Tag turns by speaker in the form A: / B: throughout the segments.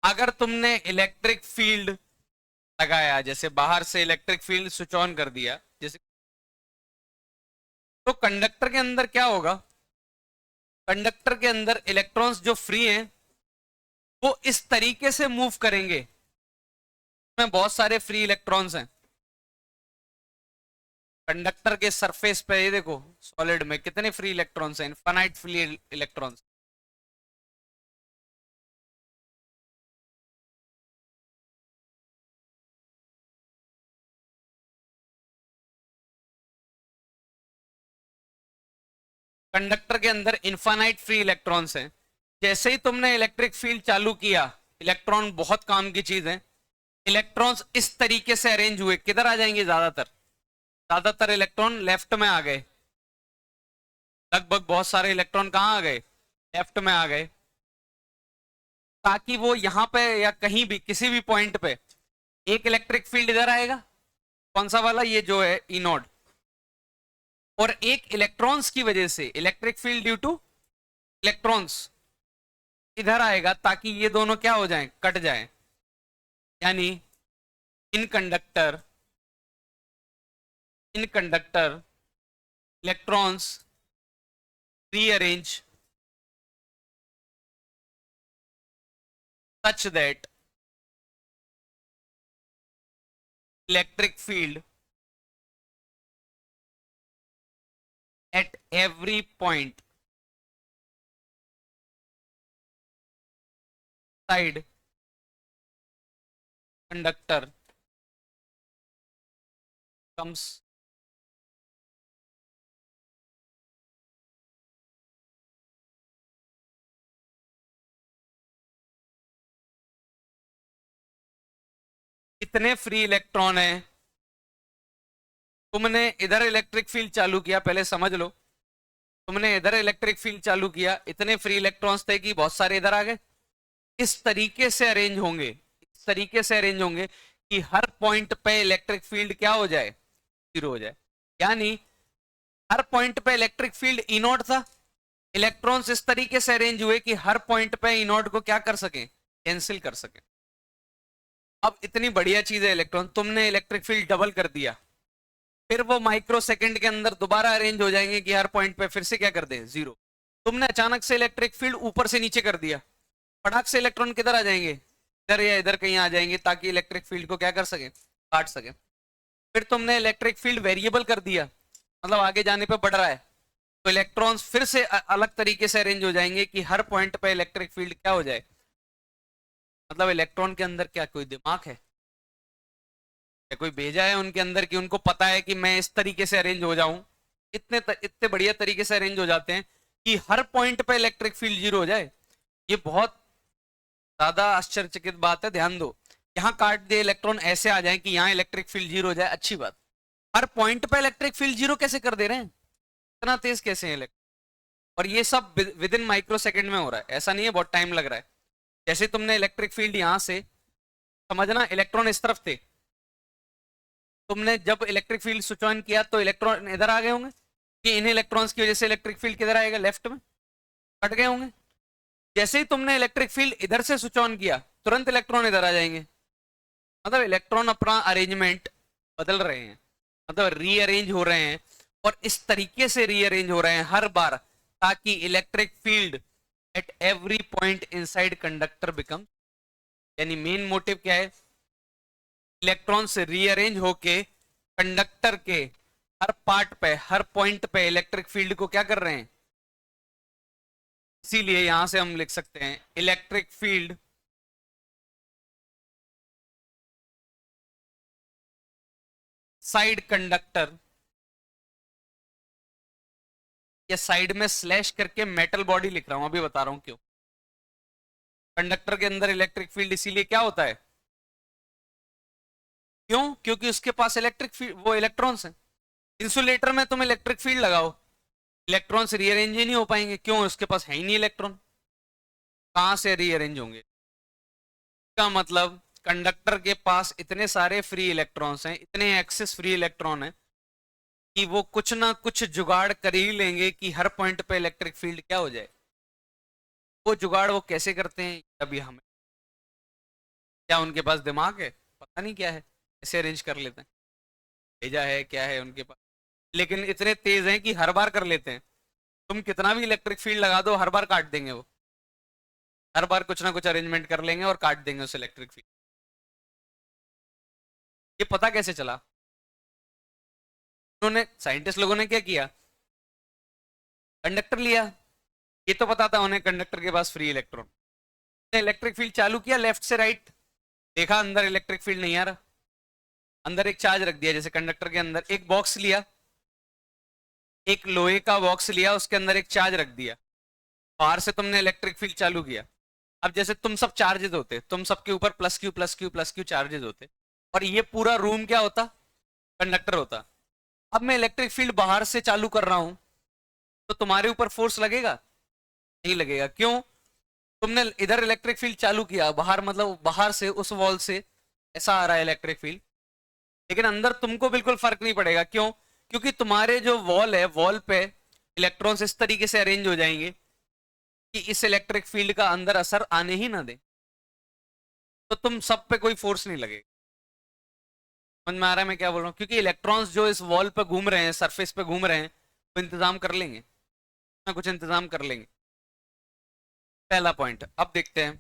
A: अगर तुमने electric field लगाया, जैसे बाहर से इलेक्ट्रिक फील्ड स्विच ऑन कर दिया जैसे, तो कंडक्टर के अंदर क्या होगा? कंडक्टर के अंदर इलेक्ट्रॉन्स जो फ्री हैं वो इस तरीके से मूव करेंगे, में बहुत सारे फ्री इलेक्ट्रॉन्स हैं कंडक्टर के सरफेस पे। ये देखो सॉलिड में कितने फ्री इलेक्ट्रॉन्स हैं, इनफाइनाइट फ्री इलेक्ट्रॉन्स। कंडक्टर के अंदर इनफाइनाइट फ्री इलेक्ट्रॉन्स हैं। जैसे ही तुमने इलेक्ट्रिक फील्ड चालू किया, इलेक्ट्रॉन बहुत काम की चीज है, इलेक्ट्रॉन्स इस तरीके से अरेंज हुए, किधर आ जाएंगे? ज्यादातर इलेक्ट्रॉन लेफ्ट में आ गए। लगभग बहुत सारे इलेक्ट्रॉन कहाँ आ गए? लेफ्ट में आ गए, ताकि वो यहां पे या कहीं भी किसी भी पॉइंट पे एक इलेक्ट्रिक फील्ड इधर आएगा। कौन सा वाला? ये जो है ई नोड। और एक इलेक्ट्रॉन्स की वजह से, electric field due two electrons, इधर आएगा, ताकि ये दोनों क्या हो जाएं? कट जाएं। यानी in conductor electrons rearrange such that electric field at every point side conductor comes कितने फ्री इलेक्ट्रॉन है। तुमने इधर इलेक्ट्रिक फील्ड चालू किया, पहले समझ लो, तुमने इधर इलेक्ट्रिक फील्ड चालू किया, इतने फ्री इलेक्ट्रॉन्स थे कि बहुत सारे इधर आ गए। इस तरीके से अरेंज होंगे, इस तरीके से अरेंज होंगे कि हर पॉइंट पे इलेक्ट्रिक फील्ड क्या हो जाए? जीरो हो जाए। यानी हर पॉइंट पे इलेक्ट्रिक फील्ड ई नॉट था, इलेक्ट्रॉन्स इस तरीके से अरेंज हुए कि हर पॉइंट पे ई नॉट को क्या कर सके? कैंसिल कर सके। अब इतनी बढ़िया चीज है इलेक्ट्रॉन, तुमने इलेक्ट्रिक फील्ड डबल कर दिया, फिर वो माइक्रो सेकंड के अंदर दोबारा अरेंज हो जाएंगे कि हर पॉइंट पे फिर से क्या कर दे? जीरो। तुमने अचानक से इलेक्ट्रिक फील्ड ऊपर से नीचे कर दिया, फटाक से इलेक्ट्रॉन किधर आ जाएंगे? इधर या इधर कहीं आ जाएंगे, ताकि इलेक्ट्रिक फील्ड को क्या कर सके? काट सके। फिर तुमने इलेक्ट्रिक फील्ड वेरिएबल कर दिया, मतलब आगे जाने पे बढ़ रहा है, तो इलेक्ट्रॉन्स फिर से अलग तरीके से अरेंज हो जाएंगे कि हर पॉइंट पे इलेक्ट्रिक फील्ड क्या हो जाए। मतलब इलेक्ट्रॉन के अंदर क्या कोई दिमाग है या कोई भेजा है उनके अंदर कि उनको पता है कि मैं इस तरीके से अरेंज हो जाऊं? इतने बढ़िया तरीके से अरेंज हो जाते हैं कि हर पॉइंट पे इलेक्ट्रिक फील्ड जीरो हो जाए। ये बहुत ज्यादा आश्चर्यचकित बात है, ध्यान दो। यहाँ काट दे, इलेक्ट्रॉन ऐसे आ जाए कि यहाँ इलेक्ट्रिक फील्ड जीरो हो जाए, अच्छी बात। हर पॉइंट पे इलेक्ट्रिक फील्ड जीरो कैसे कर दे रहे हैं? इतना तेज कैसे है इलेक्ट्रिक? और ये सब विद इन माइक्रो सेकंड में हो रहा है, ऐसा नहीं है बहुत टाइम लग रहा है। जैसे तुमने इलेक्ट्रिक फील्ड यहाँ से, समझना इलेक्ट्रॉन इस तरफ थे, तुमने जब इलेक्ट्रिक फील्ड स्विच ऑन किया तो इलेक्ट्रॉन इधर आ गए होंगे, कि इन इलेक्ट्रॉन्स की वजह से इलेक्ट्रिक फील्ड किधर आएगा? लेफ्ट में। कट गए होंगे। जैसे ही तुमने इलेक्ट्रिक फील्ड इधर से स्विच ऑन किया, तुरंत इलेक्ट्रॉन इधर आ जाएंगे। मतलब इलेक्ट्रॉन अपना अरेंजमेंट बदल रहे हैं, मतलब रीअरेंज हो रहे हैं, और इस तरीके से रीअरेंज हो रहे हैं हर बार, ताकि electric field at every point inside conductor become. यानी मेन मोटिव क्या है? इलेक्ट्रॉन से रीअरेंज होके कंडक्टर के हर पार्ट पे, हर पॉइंट पे इलेक्ट्रिक फील्ड को क्या कर रहे हैं? इसीलिए यहां से हम लिख सकते हैं इलेक्ट्रिक फील्ड साइड कंडक्टर, या साइड में स्लैश करके मेटल बॉडी लिख रहा हूं, अभी बता रहा हूं क्यों। कंडक्टर के अंदर इलेक्ट्रिक फील्ड इसीलिए क्या होता है? क्यों? क्योंकि उसके पास इलेक्ट्रिक फील्ड, वो इलेक्ट्रॉन्स हैं। इंसुलेटर में तुम इलेक्ट्रिक फील्ड लगाओ, इलेक्ट्रॉन्स रीअरेंज ही नहीं हो पाएंगे। क्यों? उसके पास है ही नहीं इलेक्ट्रॉन, कहां से रीअरेंज होंगे? का मतलब कंडक्टर के पास इतने सारे फ्री इलेक्ट्रॉन्स हैं, इतने एक्सेस फ्री इलेक्ट्रॉन हैं, कि वो कुछ ना कुछ जुगाड़ कर ही लेंगे कि हर पॉइंट पे इलेक्ट्रिक फील्ड क्या हो जाए। वो जुगाड़ वो कैसे करते हैं अभी हमें क्या उनके पास दिमाग है? पता नहीं क्या है, ऐसे अरेंज कर लेते हैं। भेजा है क्या है उनके पास, लेकिन इतने तेज हैं कि हर बार कर लेते हैं। तुम कितना भी इलेक्ट्रिक फील्ड लगा दो, हर बार काट देंगे वो। हर बार कुछ ना कुछ अरेंजमेंट कर लेंगे और काट देंगे उस इलेक्ट्रिक फील्ड। ये पता कैसे चला? उन्होंने, साइंटिस्ट लोगों ने क्या किया, कंडक्टर लिया। ये तो पता था उन्हें कंडक्टर के पास फ्री इलेक्ट्रॉन। इलेक्ट्रिक फील्ड चालू किया लेफ्ट से राइट, देखा अंदर इलेक्ट्रिक फील्ड नहीं आ रहा। अंदर एक चार्ज रख दिया, जैसे कंडक्टर के अंदर एक बॉक्स लिया, एक लोहे का बॉक्स लिया, उसके अंदर एक चार्ज रख दिया। बाहर से तुमने इलेक्ट्रिक फील्ड चालू किया। अब जैसे तुम सब चार्जेज होते, तुम सबके ऊपर plus Q plus Q plus Q charges होते, और ये पूरा रूम क्या होता, कंडक्टर होता। अब मैं इलेक्ट्रिक फील्ड बाहर से चालू कर रहा हूं, तो तुम्हारे ऊपर फोर्स लगेगा? नहीं लगेगा। क्यों? तुमने इधर इलेक्ट्रिक फील्ड चालू किया, बाहर मतलब बाहर से उस वॉल से ऐसा आ रहा है इलेक्ट्रिक फील्ड, लेकिन अंदर तुमको बिल्कुल फर्क नहीं पड़ेगा। क्यों? क्योंकि तुम्हारे जो वॉल है, वॉल पे इलेक्ट्रॉन्स इस तरीके से अरेंज हो जाएंगे कि इस इलेक्ट्रिक फील्ड का अंदर असर आने ही ना दे, तो तुम सब पे कोई फोर्स नहीं लगेगा। समझ में आ रहा है मैं क्या बोल रहा हूँ? क्योंकि इलेक्ट्रॉन्स जो इस वॉल पे घूम रहे हैं, सरफेस पे घूम रहे हैं, तो इंतजाम कर लेंगे ना, कुछ इंतजाम कर लेंगे। पहला पॉइंट। अब देखते हैं,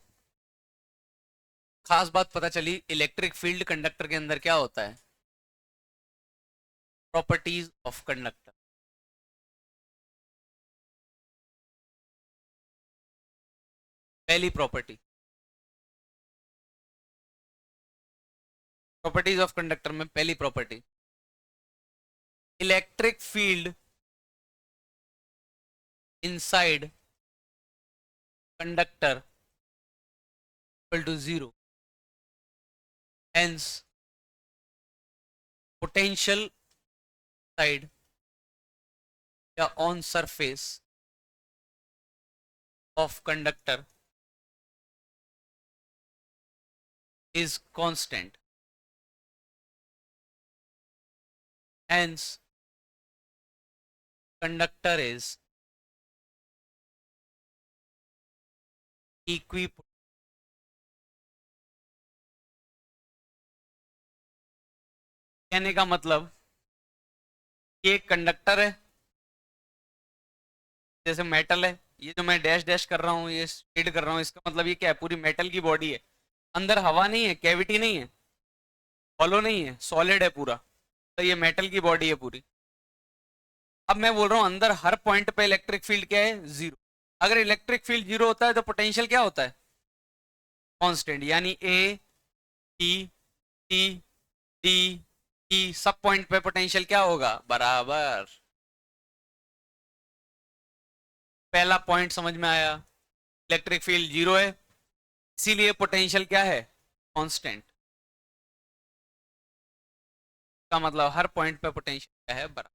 A: खास बात पता चली इलेक्ट्रिक फील्ड कंडक्टर के अंदर क्या होता है। Properties of conductor. पहली प्रॉपर्टी, प्रॉपर्टीज ऑफ कंडक्टर में पहली property, electric field inside conductor equal to zero, hence potential side या on surface of conductor is constant, hence conductor is equipotent। कहने का मतलब, ये कंडक्टर है, जैसे मेटल है, ये जो मैं डैश डैश कर रहा हूँ, ये शेड कर रहा हूँ, इसका मतलब ये क्या है, पूरी मेटल की बॉडी है, अंदर हवा नहीं है, कैविटी नहीं है, हॉलो नहीं है, सॉलिड है पूरा, तो ये मेटल की बॉडी है पूरी। अब मैं बोल रहा हूँ अंदर हर पॉइंट पे इलेक्ट्रिक फील्ड क्या है, जीरो। अगर इलेक्ट्रिक फील्ड जीरो होता है तो पोटेंशियल क्या होता है, कांस्टेंट। यानी ए, टी, टी, डी, ई, सब पॉइंट पे पोटेंशियल क्या होगा, बराबर। पहला पॉइंट समझ में आया, इलेक्ट्रिक फील्ड जीरो है, इसीलिए पोटेंशियल क्या है, कांस्टेंट। का मतलब हर पॉइंट पे पोटेंशियल क्या है, बराबर।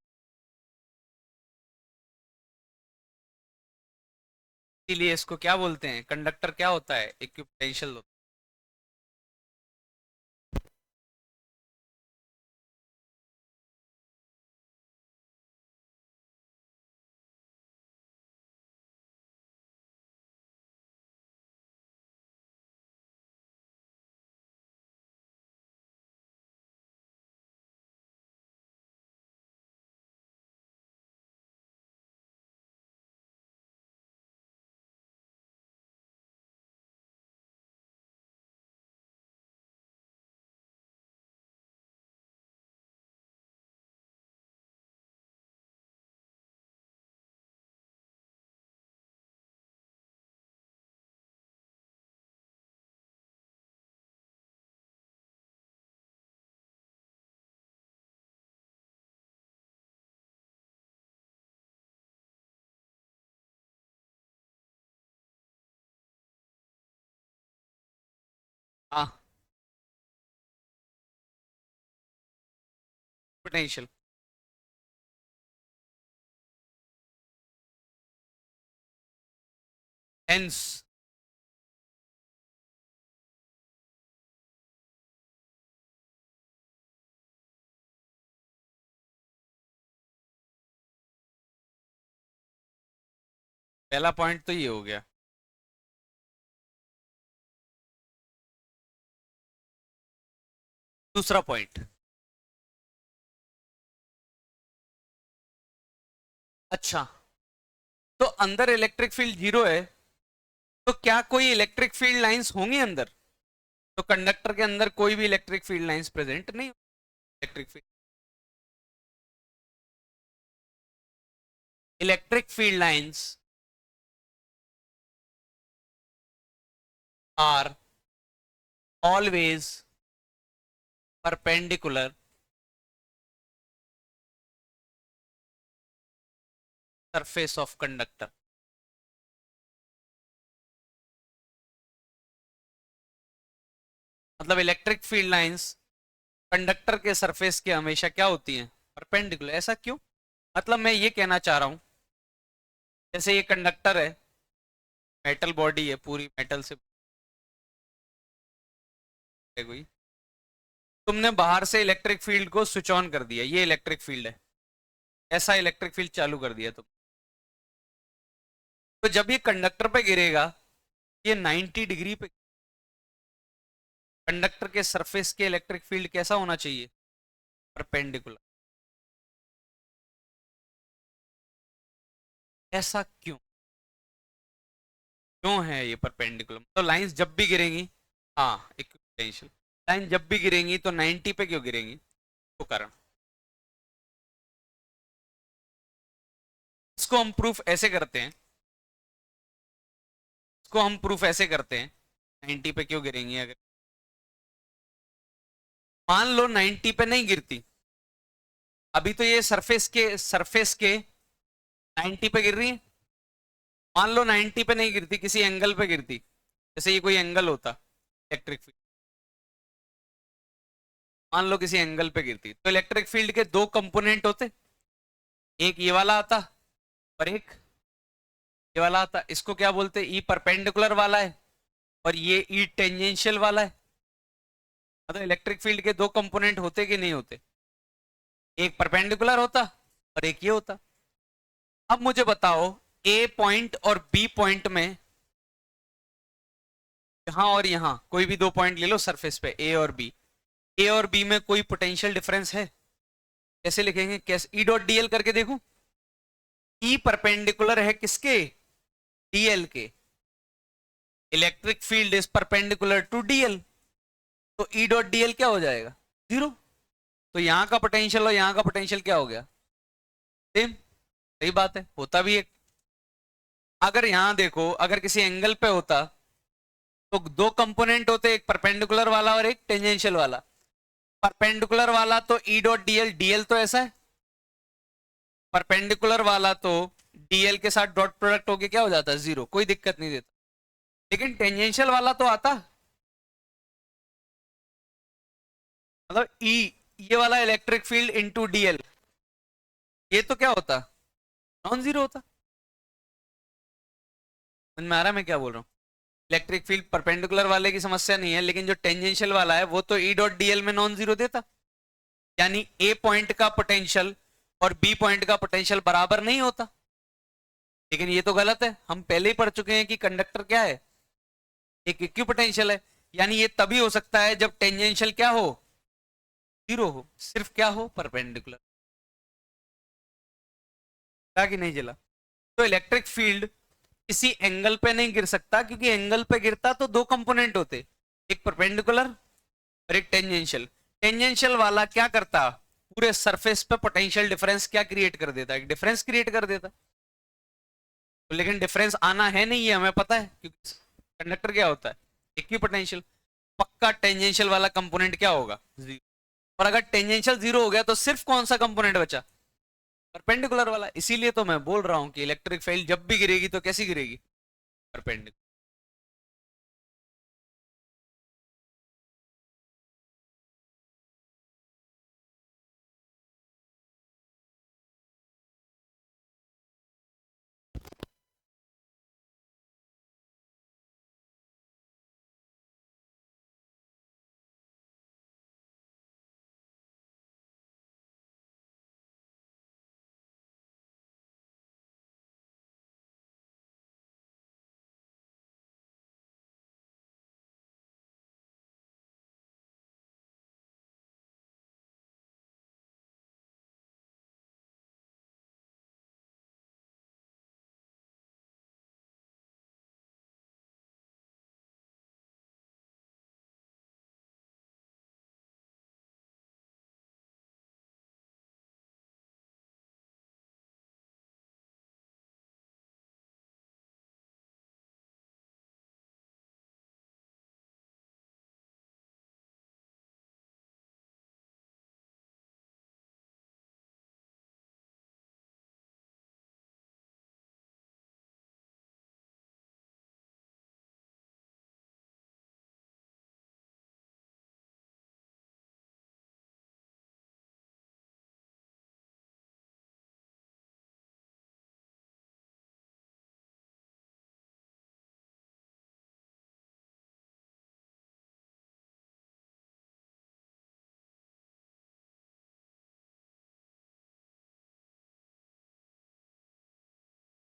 A: इसीलिए इसको क्या बोलते हैं, कंडक्टर क्या होता है, इक्विपोटेंशियल होता है। हाँ, पोटेंशियल। हेंस पहला पॉइंट तो ये हो गया। दूसरा पॉइंट, अच्छा, तो अंदर इलेक्ट्रिक फील्ड जीरो है, तो क्या कोई इलेक्ट्रिक फील्ड लाइंस होंगी अंदर? तो कंडक्टर के अंदर कोई भी इलेक्ट्रिक फील्ड लाइंस प्रेजेंट नहीं, electric field lines are always perpendicular surface of conductor. मतलब इलेक्ट्रिक फील्ड लाइंस कंडक्टर के सरफेस के हमेशा क्या होती हैं? परपेंडिकुलर। ऐसा क्यों? मतलब मैं ये कहना चाह रहा हूं, जैसे ये कंडक्टर है, मेटल बॉडी है, पूरी मेटल से है कोई, तुमने बाहर से इलेक्ट्रिक फील्ड को स्विच ऑन कर दिया, ये इलेक्ट्रिक फील्ड है, ऐसा इलेक्ट्रिक फील्ड चालू कर दिया तुम, तो जब ये कंडक्टर पे गिरेगा, ये 90 डिग्री पे, कंडक्टर के सरफेस के इलेक्ट्रिक फील्ड कैसा होना चाहिए? परपेंडिकुलर। ऐसा क्यों? क्यों है ये परपेंडिकुलर? तो लाइंस जब भी गिरेंगी, हाँ इक्विपोटेंशियल, लाइन जब भी गिरेंगी तो 90 पे क्यों गिरेंगी? तो कारण, इसको हम प्रूफ ऐसे करते हैं, इसको हम प्रूफ ऐसे करते हैं, 90 पे क्यों गिरेंगी? अगर मान लो 90 पे नहीं गिरती, अभी तो ये सरफेस के 90 पे गिर रही है, मान लो 90 पे नहीं गिरती, किसी एंगल पे गिरती, जैसे ये कोई एंगल होता इलेक्ट्रिक फील्ड, मान लो किसी एंगल पे गिरती, तो इलेक्ट्रिक फील्ड के दो कंपोनेंट होते, एक ये वाला आता और एक ये वाला आता, इसको क्या बोलते? ई परपेंडिकुलर वाला है और ये ई टेंजेंशियल वाला है। मतलब इलेक्ट्रिक फील्ड के दो कंपोनेंट होते कि नहीं होते? एक परपेंडिकुलर होता और एक ये होता। अब मुझे बताओ, ए पॉइंट और बी पॉइंट में, यहां और यहां कोई भी दो पॉइंट ले लो सरफेस पे, ए और बी, ए और बी में कोई पोटेंशियल डिफरेंस है? कैसे लिखेंगे? कैसे? ई डॉट डीएल करके देखो, ई परपेंडिकुलर है किसके? डीएल के, electric field is perpendicular to DL, तो ई डॉट डीएल क्या हो जाएगा? जीरो। तो यहां का पोटेंशियल और यहां का पोटेंशियल क्या हो गया? सेम। सही बात है, होता भी है। अगर यहां देखो, अगर किसी एंगल पे होता तो दो कंपोनेंट होते, एक परपेंडिकुलर वाला और एक टेंजेंशियल वाला। परपेंडिकुलर वाला तो ई डॉट डीएल, डीएल तो ऐसा है, परपेंडिकुलर वाला तो डीएल के साथ डॉट प्रोडक्ट होके क्या हो जाता है? जीरो, कोई दिक्कत नहीं देता। लेकिन टेंजेंशियल वाला तो आता, मतलब ई, ये वाला इलेक्ट्रिक फील्ड इनटू डीएल, ये तो क्या होता? नॉन जीरो होता। समझ में आ रहा है मैं क्या बोल रहा हूँ? इलेक्ट्रिक फील्ड परपेंडिकुलर वाले की समस्या नहीं है, लेकिन जो टेंजेंशियल वाला है वो तो ई डॉट डीएल में नॉन जीरो देता, यानी ए पॉइंट का पोटेंशियल और बी पॉइंट का पोटेंशियल बराबर नहीं होता। लेकिन ये तो गलत है, हम पहले ही पढ़ चुके हैं कि कंडक्टर क्या है? एक इक्विपोटेंशियल है, यानी ये तभी हो सकता है जब टेंजेंशियल क्या हो? जीरो हो, सिर्फ क्या हो? परपेंडिकुलर। क्या कि नहीं जला? तो इलेक्ट्रिक फील्ड किसी एंगल पे नहीं गिर सकता, क्योंकि एंगल पे गिरता तो दो कंपोनेंट होते, एक परपेंडिकुलर और एक टेंजेंशियल। टेंजेंशियल वाला क्या करता? पूरे सरफेस पे पोटेंशियल डिफरेंस क्या क्रिएट कर देता? एक डिफरेंस क्रिएट कर देता। तो लेकिन डिफरेंस आना है नहीं, ये हमें पता है, क्योंकि कंडक्टर क्या होता है? इक्विपोटेंशियल। पक्का टेंजेंशियल वाला कंपोनेंट क्या होगा? जीरो। और अगर टेंजेंशियल जीरो हो गया तो सिर्फ कौन सा कंपोनेंट बचा? परपेंडिकुलर वाला। इसीलिए तो मैं बोल रहा हूं कि इलेक्ट्रिक फील्ड जब भी गिरेगी तो कैसी गिरेगी? परपेंडिकुलर।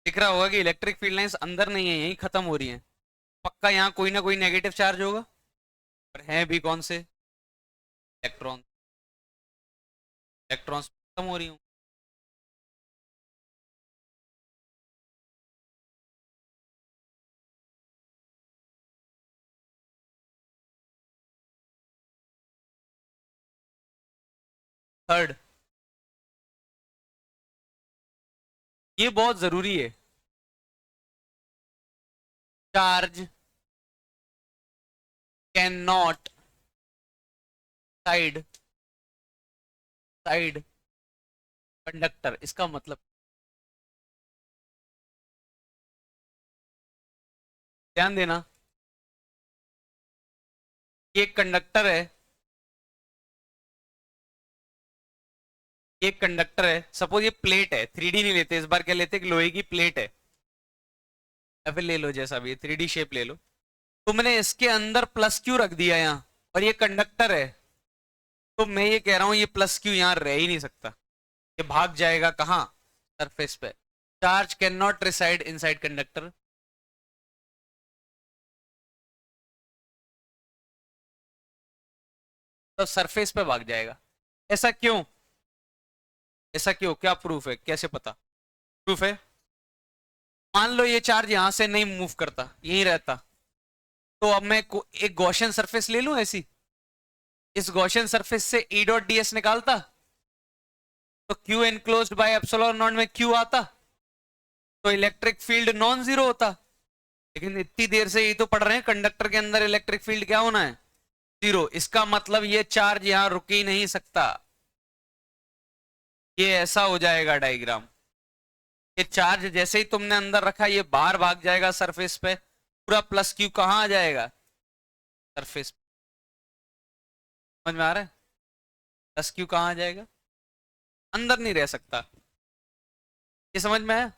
A: दिख रहा होगा कि इलेक्ट्रिक फील्ड लाइंस अंदर नहीं है, यहीं खत्म हो रही हैं। पक्का यहाँ कोई ना कोई नेगेटिव चार्ज होगा, पर है भी कौन से? इलेक्ट्रॉन। इलेक्ट्रॉन्स खत्म हो रही हूँ। थर्ड, ये बहुत जरूरी है। Charge can not side side conductor, इसका मतलब ध्यान देना, ये एक कंडक्टर है, ये एक कंडक्टर है। सपोज ये प्लेट है, 3D नहीं लेते इस बार, क्या लेते? कि लोहे की प्लेट है, या फिर ले लो जैसा भी 3D शेप ले लो। तुमने इसके अंदर प्लस क्यू रख दिया यहाँ, और ये कंडक्टर है, तो मैं ये कह रहा हूं ये प्लस क्यू यहाँ रह ही नहीं सकता, ये भाग जाएगा कहाँ? सरफेस पे। Charge cannot reside inside conductor, तो सरफेस पे भाग जाएगा। ऐसा क्यों? ऐसा क्यों? क्या प्रूफ है? कैसे पता? प्रूफ है, मान लो ये चार्ज यहां से नहीं मूव करता, यहीं रहता, तो अब मैं एक गॉसियन सरफेस ले लूं ऐसी, इस गॉसियन सरफेस से ई डॉट डी एस निकालता, तो Q enclosed by epsilon not में क्यू आता, तो इलेक्ट्रिक फील्ड नॉन जीरो होता। लेकिन इतनी देर से ये तो पढ़ रहे हैं कंडक्टर के अंदर इलेक्ट्रिक फील्ड क्या होना है? जीरो। इसका मतलब ये चार्ज यहां रुक ही नहीं सकता, ये ऐसा हो जाएगा डायग्राम। ये चार्ज जैसे ही तुमने अंदर रखा ये बाहर भाग जाएगा सरफेस पे, पूरा प्लस क्यू कहाँ आ जाएगा? सरफेस। समझ में आ रहा है? प्लस क्यू कहाँ आ जाएगा? अंदर नहीं रह सकता। ये समझ में आया?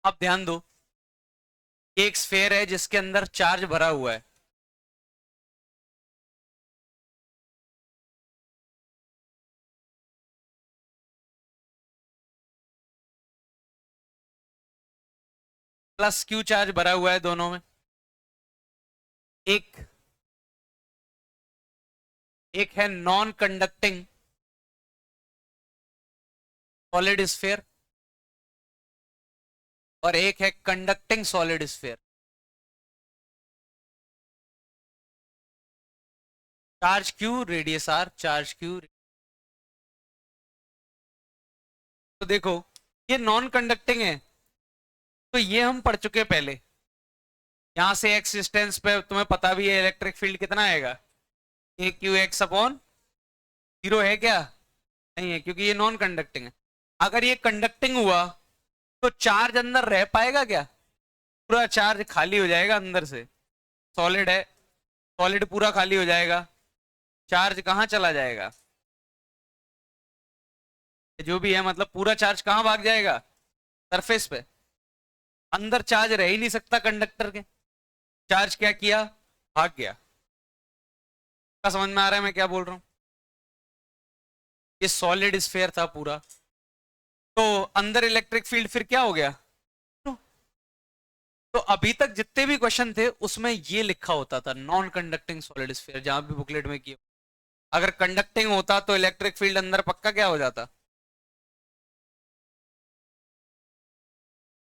A: अब ध्यान दो, ये एक स्फेयर है जिसके अंदर चार्ज भरा हुआ है, प्लस क्यू चार्ज भरा हुआ है दोनों में। एक एक है नॉन कंडक्टिंग सॉलिड स्फेयर, और एक है conducting solid sphere. Charge Q radius R, charge Q. तो देखो ये नॉन कंडक्टिंग है, तो ये हम पढ़ चुके हैं पहले। यहां से एक्स डिस्टेंस पे तुम्हें पता भी है इलेक्ट्रिक फील्ड कितना आएगा, ए क्यू एक्स अपॉन जीरो है क्या? नहीं है, क्योंकि ये नॉन कंडक्टिंग है। अगर ये कंडक्टिंग हुआ तो चार्ज अंदर रह पाएगा क्या? पूरा चार्ज खाली हो जाएगा अंदर से। सॉलिड है, सॉलिड पूरा खाली हो जाएगा, चार्ज कहाँ चला जाएगा? जो भी है मतलब पूरा चार्ज कहाँ भाग जाएगा? सरफेस पे। अंदर चार्ज रह ही नहीं सकता कंडक्टर के। चार्ज क्या किया? भाग गया। क्या समझ में आ रहा है मैं क्या बोल रहा हूँ? ये सॉलिड स्फीयर था पूरा, तो अंदर इलेक्ट्रिक फील्ड फिर क्या हो गया? तो अभी तक जितने भी क्वेश्चन थे उसमें ये लिखा होता था नॉन कंडक्टिंग सॉलिड स्फीयर, जहां भी बुकलेट में किया। अगर कंडक्टिंग होता तो इलेक्ट्रिक फील्ड अंदर पक्का क्या हो जाता?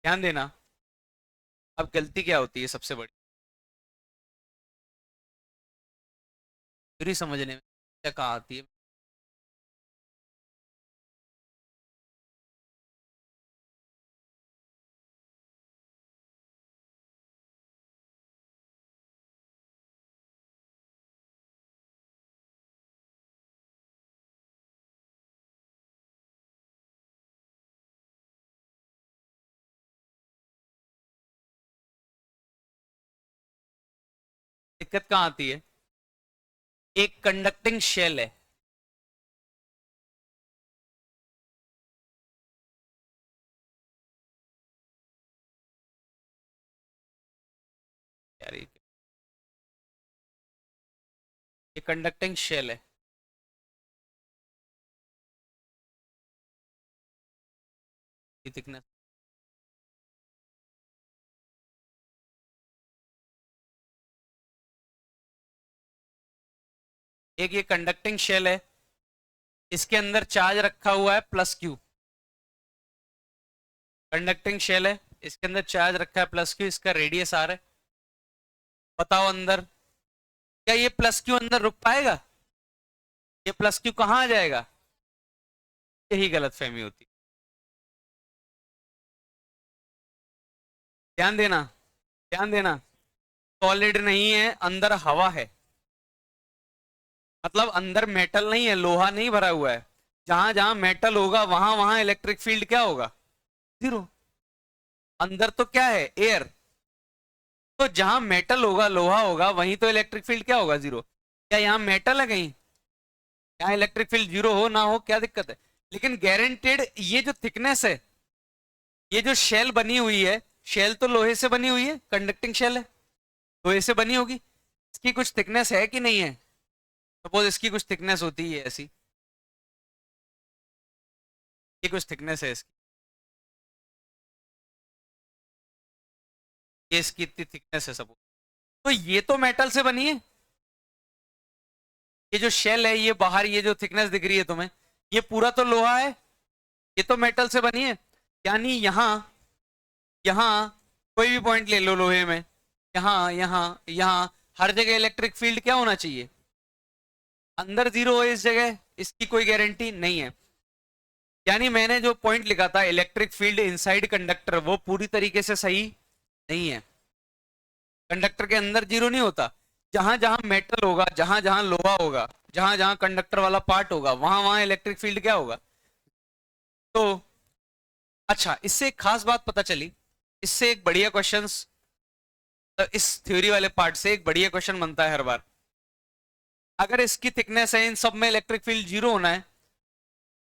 A: ध्यान देना। अब गलती क्या होती है सबसे बड़ी पूरी समझने में, क्या कहाँ आती है? दिक्कत कहाँ आती है? एक कंडक्टिंग शेल है, यार ये कंडक्टिंग शेल है। ये थिकनेस, एक ये कंडक्टिंग शेल है, इसके अंदर चार्ज रखा हुआ है प्लस क्यू। कंडक्टिंग शेल है, इसके अंदर चार्ज रखा है प्लस क्यू, इसका रेडियस आर है। बताओ अंदर क्या ये प्लस क्यू अंदर रुक पाएगा? ये प्लस क्यू कहाँ आ जाएगा? यही गलत फहमी होती। ध्यान देना, ध्यान देना। सॉलिड नहीं है, अंदर हवा है। मतलब अंदर मेटल नहीं है, लोहा नहीं भरा हुआ है। जहां जहां मेटल होगा वहां वहां इलेक्ट्रिक फील्ड क्या होगा? जीरो। अंदर तो क्या है? एयर। तो जहां मेटल होगा, लोहा होगा, वहीं तो इलेक्ट्रिक फील्ड क्या होगा? जीरो। क्या यहाँ मेटल है कहीं? यहाँ इलेक्ट्रिक फील्ड जीरो हो ना हो क्या दिक्कत है? लेकिन गारंटेड ये जो थिकनेस है, ये जो शेल बनी हुई है, शेल तो लोहे से बनी हुई है, कंडक्टिंग शेल है, लोहे से बनी होगी। इसकी कुछ थिकनेस है कि नहीं है? सपोज इसकी कुछ थिकनेस होती है ऐसी, ये कुछ थिकनेस है इसकी, ये इसकी इतनी थिकनेस है सपोज। तो ये तो मेटल से बनी है। ये जो शेल है, ये बाहर ये जो थिकनेस दिख रही है तुम्हें, ये पूरा तो लोहा है, ये तो मेटल से बनी है। यानी यहां, यहां कोई भी पॉइंट ले लो लोहे में, यहां यहां यहां हर जगह इलेक्ट्रिक फील्ड क्या होना चाहिए? अंदर जीरो है इस जगह, इसकी कोई गारंटी नहीं है। यानी मैंने जो पॉइंट लिखा था इलेक्ट्रिक फील्ड इनसाइड कंडक्टर, वो पूरी तरीके से सही नहीं है। कंडक्टर के अंदर जीरो नहीं होता। जहां जहां मेटल होगा, जहां जहां लोहा होगा, जहां जहां कंडक्टर वाला पार्ट होगा, वहां वहां इलेक्ट्रिक फील्ड क्या होगा? तो अच्छा, इससे एक खास बात पता चली। इससे एक बढ़िया क्वेश्चन, इस थ्योरी वाले पार्ट से एक बढ़िया क्वेश्चन बनता है हर बार। अगर इसकी थिकनेस है, इन सब में इलेक्ट्रिक फील्ड जीरो होना है,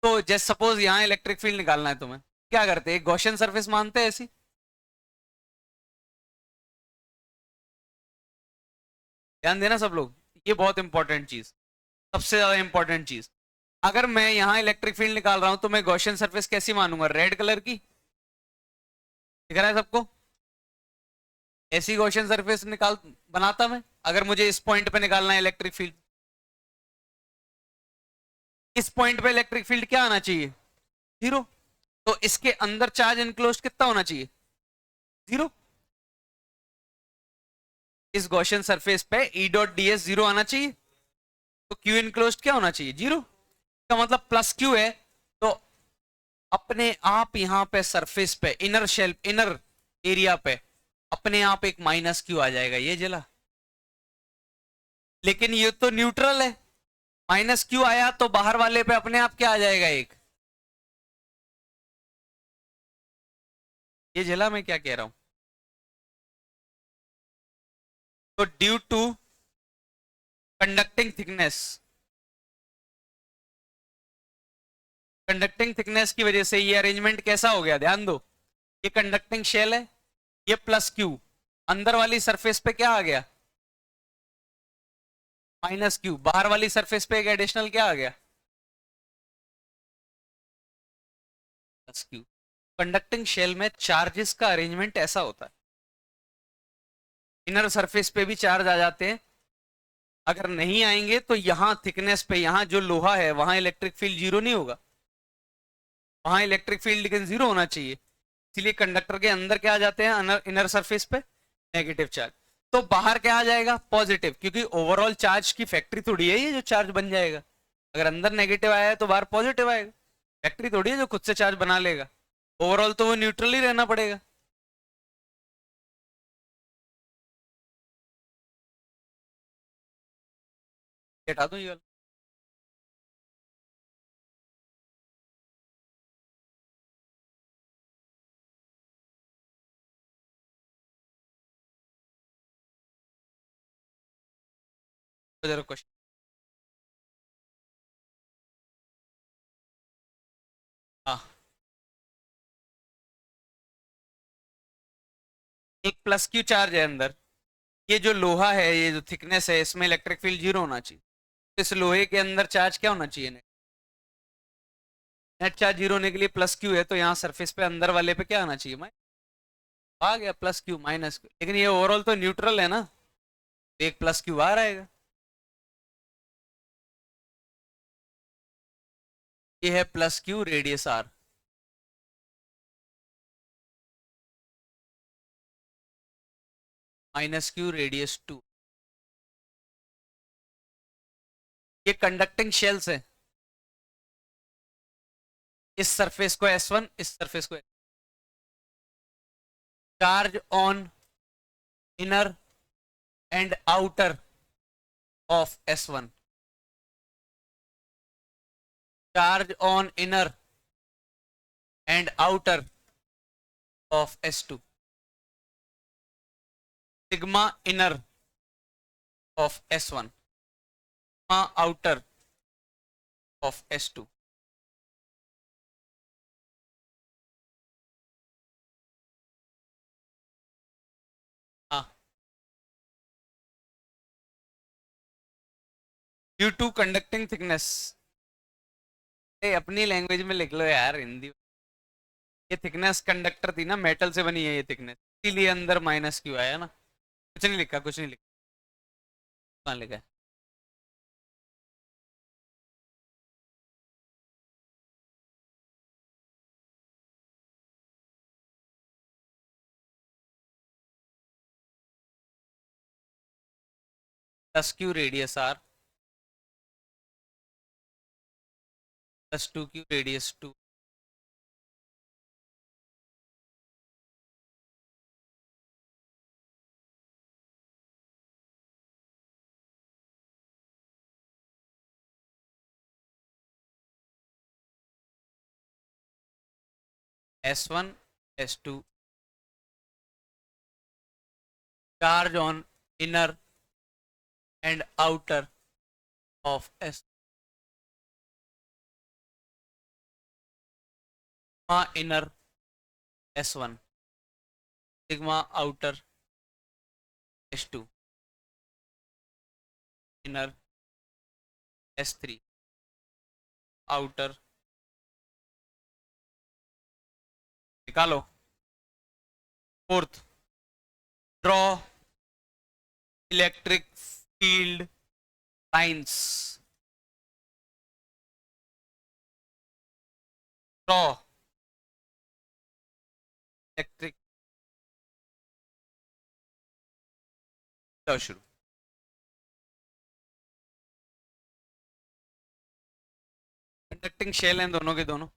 A: तो जैसे सपोज यहाँ इलेक्ट्रिक फील्ड निकालना है तुम्हें, क्या करते हैं? गॉसियन सरफेस मानते हैं ऐसी। ध्यान देना सब लोग, ये बहुत इंपॉर्टेंट चीज, सबसे ज्यादा इंपॉर्टेंट चीज। अगर मैं यहाँ इलेक्ट्रिक फील्ड निकाल रहा हूं तो मैं गॉसियन सरफेस कैसी मानूंगा? रेड कलर की। दिख रहा है सबको? ऐसी गॉसियन सरफेस निकाल बनाता मैं, अगर मुझे इस पॉइंट पे निकालना है इलेक्ट्रिक फील्ड। इस पॉइंट पे इलेक्ट्रिक फील्ड क्या आना चाहिए? जीरो। तो इसके अंदर चार्ज इनक्लोज कितना होना चाहिए? जीरो। इस गॉसियन सरफेस पे E dot D S zero आना चाहिए, तो क्यू इनक्लोज्ड क्या होना चाहिए, जीरो। का मतलब प्लस क्यू है, तो अपने आप यहां पे सरफेस पे इनर शेल इनर एरिया पे अपने आप एक माइनस क्यू आ जाएगा, ये जला। लेकिन ये तो न्यूट्रल है, माइनस क्यू आया तो बाहर वाले पे अपने आप क्या आ जाएगा, एक। ये जला मैं क्या कह रहा हूं। तो due to conducting thickness, conducting thickness की वजह से ये अरेंजमेंट कैसा हो गया, ध्यान दो। ये कंडक्टिंग शेल है, ये प्लस क्यू, अंदर वाली सरफेस पे क्या आ गया, माइनस क्यू, बाहर वाली सरफेस पे एक एडिशनल क्या आ गया, प्लस क्यू। कंडक्टिंग शेल में चार्जेस का अरेंजमेंट ऐसा होता है, इनर सरफेस पे भी चार्ज आ जाते हैं, अगर नहीं आएंगे तो यहां थिकनेस पे, यहां जो लोहा है वहां इलेक्ट्रिक फील्ड जीरो नहीं होगा, वहां इलेक्ट्रिक फील्ड लेकिन जीरो होना चाहिए। इसलिए कंडक्टर के अंदर क्या आ जाते हैं, इनर सरफेस पे नेगेटिव चार्ज, तो बाहर क्या आ जाएगा, पॉजिटिव, क्योंकि ओवरऑल चार्ज की फैक्ट्री थोड़ी है ये जो चार्ज बन जाएगा। अगर अंदर नेगेटिव आया है तो बाहर पॉजिटिव आएगा, फैक्ट्री थोड़ी है जो खुद से चार्ज बना लेगा। ओवरऑल तो वो न्यूट्रल ही रहना पड़ेगा। हटा दूं ये वाला? तो जरा क्वेश्चन। हाँ, एक प्लस क्यू चार्ज है अंदर, ये जो लोहा है, ये जो थिकनेस है, इसमें इलेक्ट्रिक फील्ड जीरो होना चाहिए। इस लोहे के अंदर चार्ज क्या होना चाहिए, नेट चार्ज जीरो होने के लिए प्लस क्यू है, तो यहाँ सरफेस पे अंदर वाले पे क्या आना चाहिए, आ गया प्लस क्यू माइनस क्यू, लेकिन ये ओवरऑल तो न्यूट्रल है ना, तो एक प्लस क्यू आ रहेगा। ये है plus Q radius R, minus Q radius two. ये कंडक्टिंग शेल्स है, इस सरफेस को S1, इस सरफेस को charge on inner and outer of S1, charge on inner and outer of S2, sigma inner of S1, sigma outer of S2। हाँ, due to conducting thickness, अपनी language में लिख लो यार, हिंदी। ये थिकनेस कंडक्टर थी ना, मेटल से बनी है ये थिकनेस, इसीलिए अंदर माइनस क्यू आया ना। कुछ नहीं लिखा, कुछ नहीं लिखा, कहाँ लिखा है? Plus Q radius R plus two Q radius two. S1 S2 charge on inner and outer of S, sigma inner S1, sigma outer S2, inner S3, outer. निकालो। Fourth, draw electric field lines, draw electric जाओ शुरू। Conducting shell हैं दोनों के दोनों।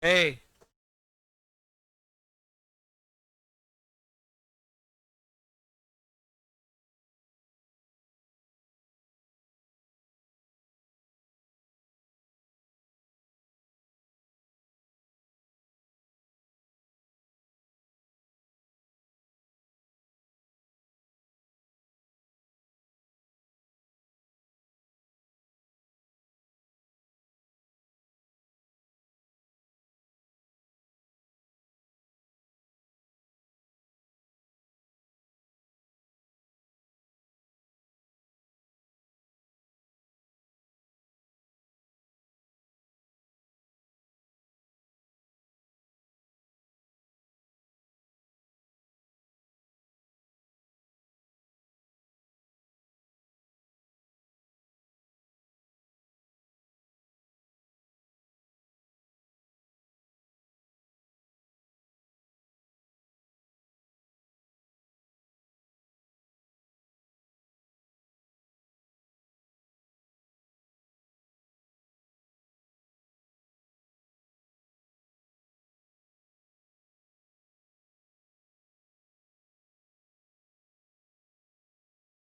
A: ए,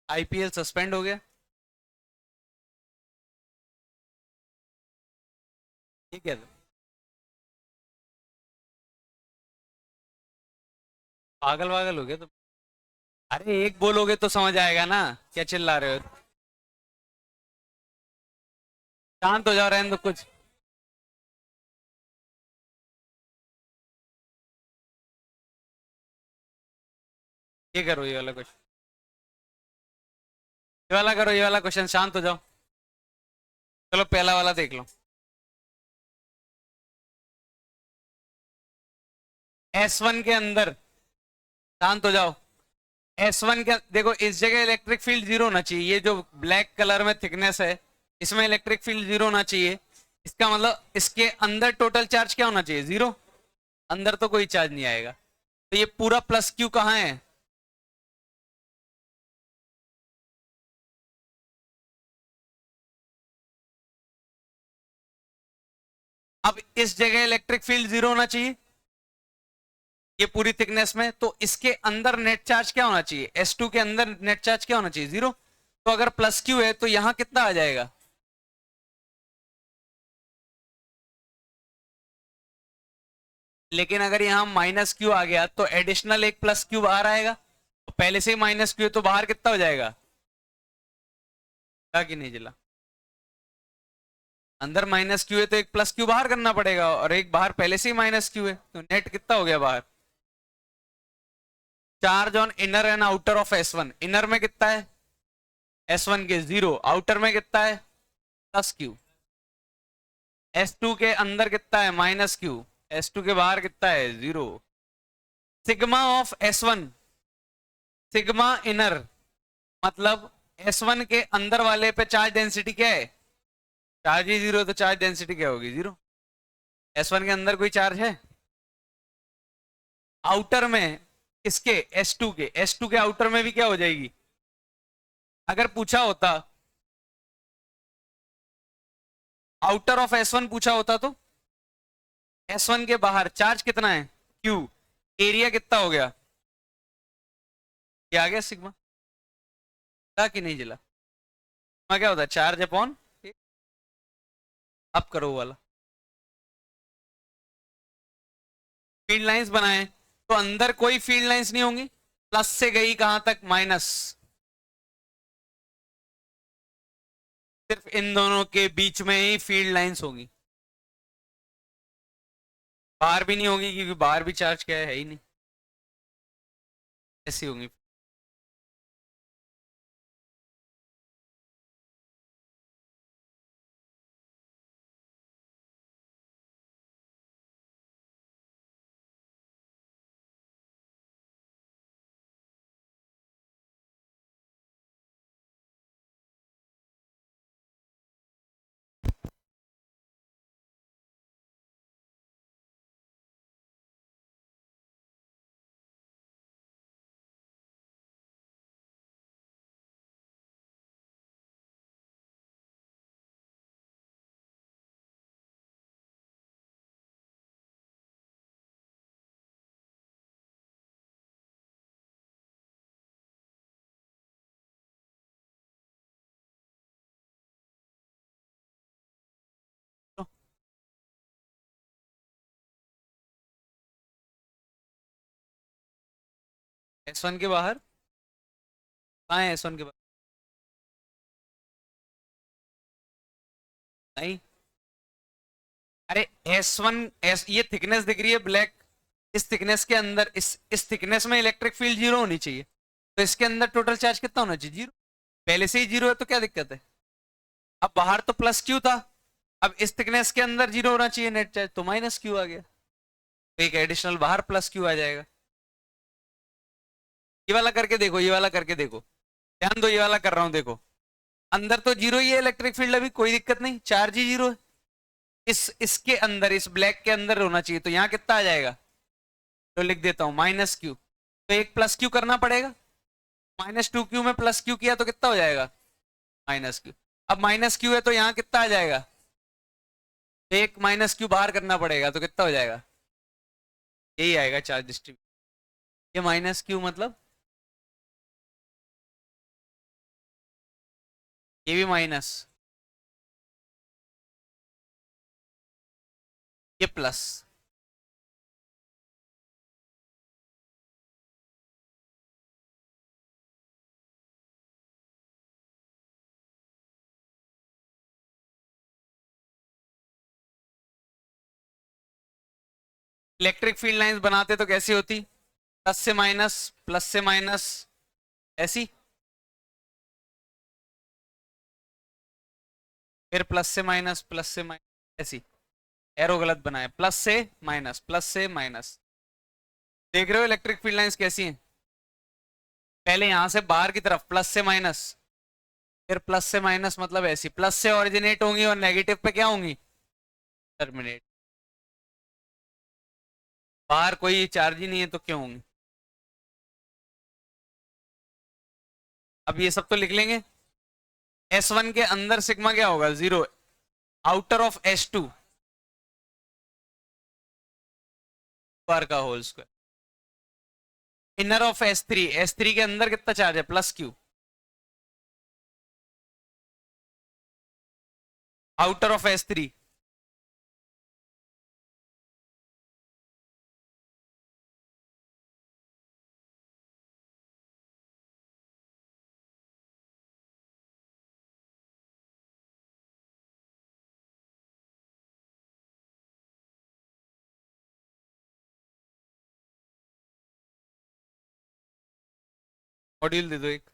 A: IPL suspend हो गया। ठीक है, पागल वागल हो गया तो। अरे एक बोलोगे तो समझ आएगा ना, क्या चिल्ला रहे हो? शांत हो जाओ, रहने दो कुछ। ये करो, ये वाला क्वेश्चन, ये वाला करो, ये वाला क्वेश्चन, शांत हो जाओ। चलो पहला वाला देख लो। S1 के अंदर, शांत हो जाओ। S1 के देखो, इस जगह इलेक्ट्रिक फील्ड जीरो होना चाहिए। ये जो ब्लैक कलर में थिकनेस है, इसमें इलेक्ट्रिक फील्ड जीरो होना चाहिए। इसका मतलब इसके अंदर टोटल चार्ज क्या होना चाहिए? जीरो। अंदर तो कोई चार्ज नहीं आएगा, तो ये पूरा प्लस क्यू कहाँ है? अब इस जगह इलेक्ट्रिक फील्ड जीरो होना चाहिए, ये पूरी थिकनेस में। तो इसके अंदर नेट चार्ज क्या होना चाहिए? S2 के अंदर नेट चार्ज क्या होना चाहिए? जीरो। तो अगर प्लस क्यू है तो यहां कितना आ जाएगा? लेकिन अगर यहां माइनस क्यू आ गया तो एडिशनल एक प्लस क्यू बाहर आएगा। तो पहले से ही माइनस क्यू है तो बाहर कितना हो जाएगा? कि नहीं जिला? अंदर माइनस क्यू है तो एक प्लस क्यू बाहर करना पड़ेगा, और एक बाहर पहले से ही माइनस क्यू है, तो नेट कितना हो गया बाहर? Charge on inner and outer of S1। Inner में कितना है? S1 के जीरो। आउटर में कितना है? Plus Q. S2 के अंदर कितना है? Minus Q. S2 के बाहर कितना है? Zero. Sigma of S1, sigma inner, मतलब S1 के अंदर वाले पे चार्ज डेंसिटी क्या है? चार्ज ही जीरो, तो चार्ज डेंसिटी क्या होगी? जीरो। S1 के अंदर कोई चार्ज है? आउटर में इसके S2 के आउटर में भी क्या हो जाएगी? अगर पूछा होता आउटर ऑफ S1 पूछा होता तो S1 के बाहर चार्ज कितना है? Q। एरिया कितना हो गया? क्या आ गया? सिग्मा। था कि नहीं जिला? सिग्मा क्या होता है? Charge upon. अब करो वो वाला। फील्ड लाइंस बनाए तो अंदर कोई फील्ड लाइंस नहीं होंगी, प्लस से गई कहां तक? माइनस। सिर्फ इन दोनों के बीच में ही फील्ड लाइंस होंगी, बाहर भी नहीं होगी, क्योंकि बाहर भी चार्ज क्या है ही नहीं। ऐसी होंगी। S1 के बाहर कहाँ है? S1 के बाहर नहीं। अरे S1 ये थिकनेस दिख रही है ब्लैक, इस थिकनेस के अंदर इस थिकनेस में इलेक्ट्रिक फील्ड जीरो होनी चाहिए, तो इसके अंदर टोटल चार्ज कितना होना चाहिए? जीरो। पहले से ही जीरो है तो क्या दिक्कत है? अब बाहर तो प्लस क्यू था, अब इस थिकनेस के अंदर जीरो होना चाहिए नेट चार्ज, तो माइनस क्यू आ गया, तो एक एडिशनल बाहर प्लस क्यू आ जाएगा। ये वाला करके देखो, ये वाला करके देखो, ध्यान दो, ये वाला कर रहा हूं देखो। अंदर तो जीरो ही है इलेक्ट्रिक फील्ड, अभी कोई दिक्कत नहीं, चार्ज ही जीरो है। इसके अंदर, इस ब्लैक के अंदर होना चाहिए, तो यहाँ कितना आ जाएगा? तो लिख देता हूं माइनस क्यू, तो एक प्लस क्यू करना पड़ेगा। -2 क्यू में प्लस क्यू किया तो कितना हो जाएगा? Minus Q. अब माइनस क्यू है तो यहाँ कितना आ जाएगा? एक माइनस क्यू बाहर करना पड़ेगा, तो कितना हो जाएगा? यही आएगा चार्ज डिस्ट्रीब्यूशन। ये माइनस क्यू मतलब ये भी माइनस, ये प्लस। इलेक्ट्रिक फील्ड लाइंस बनाते तो कैसी होती? प्लस से माइनस, प्लस से माइनस, ऐसी, फिर प्लस से माइनस, प्लस से माइनस, ऐसी। एरो गलत बनाए, प्लस से माइनस, प्लस से माइनस। देख रहे हो इलेक्ट्रिक फील्ड लाइंस कैसी हैं? पहले यहां से बाहर की तरफ प्लस से माइनस, फिर प्लस से माइनस, मतलब ऐसी प्लस से ओरिजिनेट होंगी और नेगेटिव पे क्या होंगी? टर्मिनेट। बाहर कोई चार्ज ही नहीं है तो क्यों होंगी? अब ये सब तो लिख लेंगे। S1 के अंदर सिग्मा क्या होगा? जीरो। आउटर ऑफ S2 बार का whole square. Inner of S3, S3 के अंदर कितना चार्ज है? Plus Q. Outer of S3, module दे दो एक।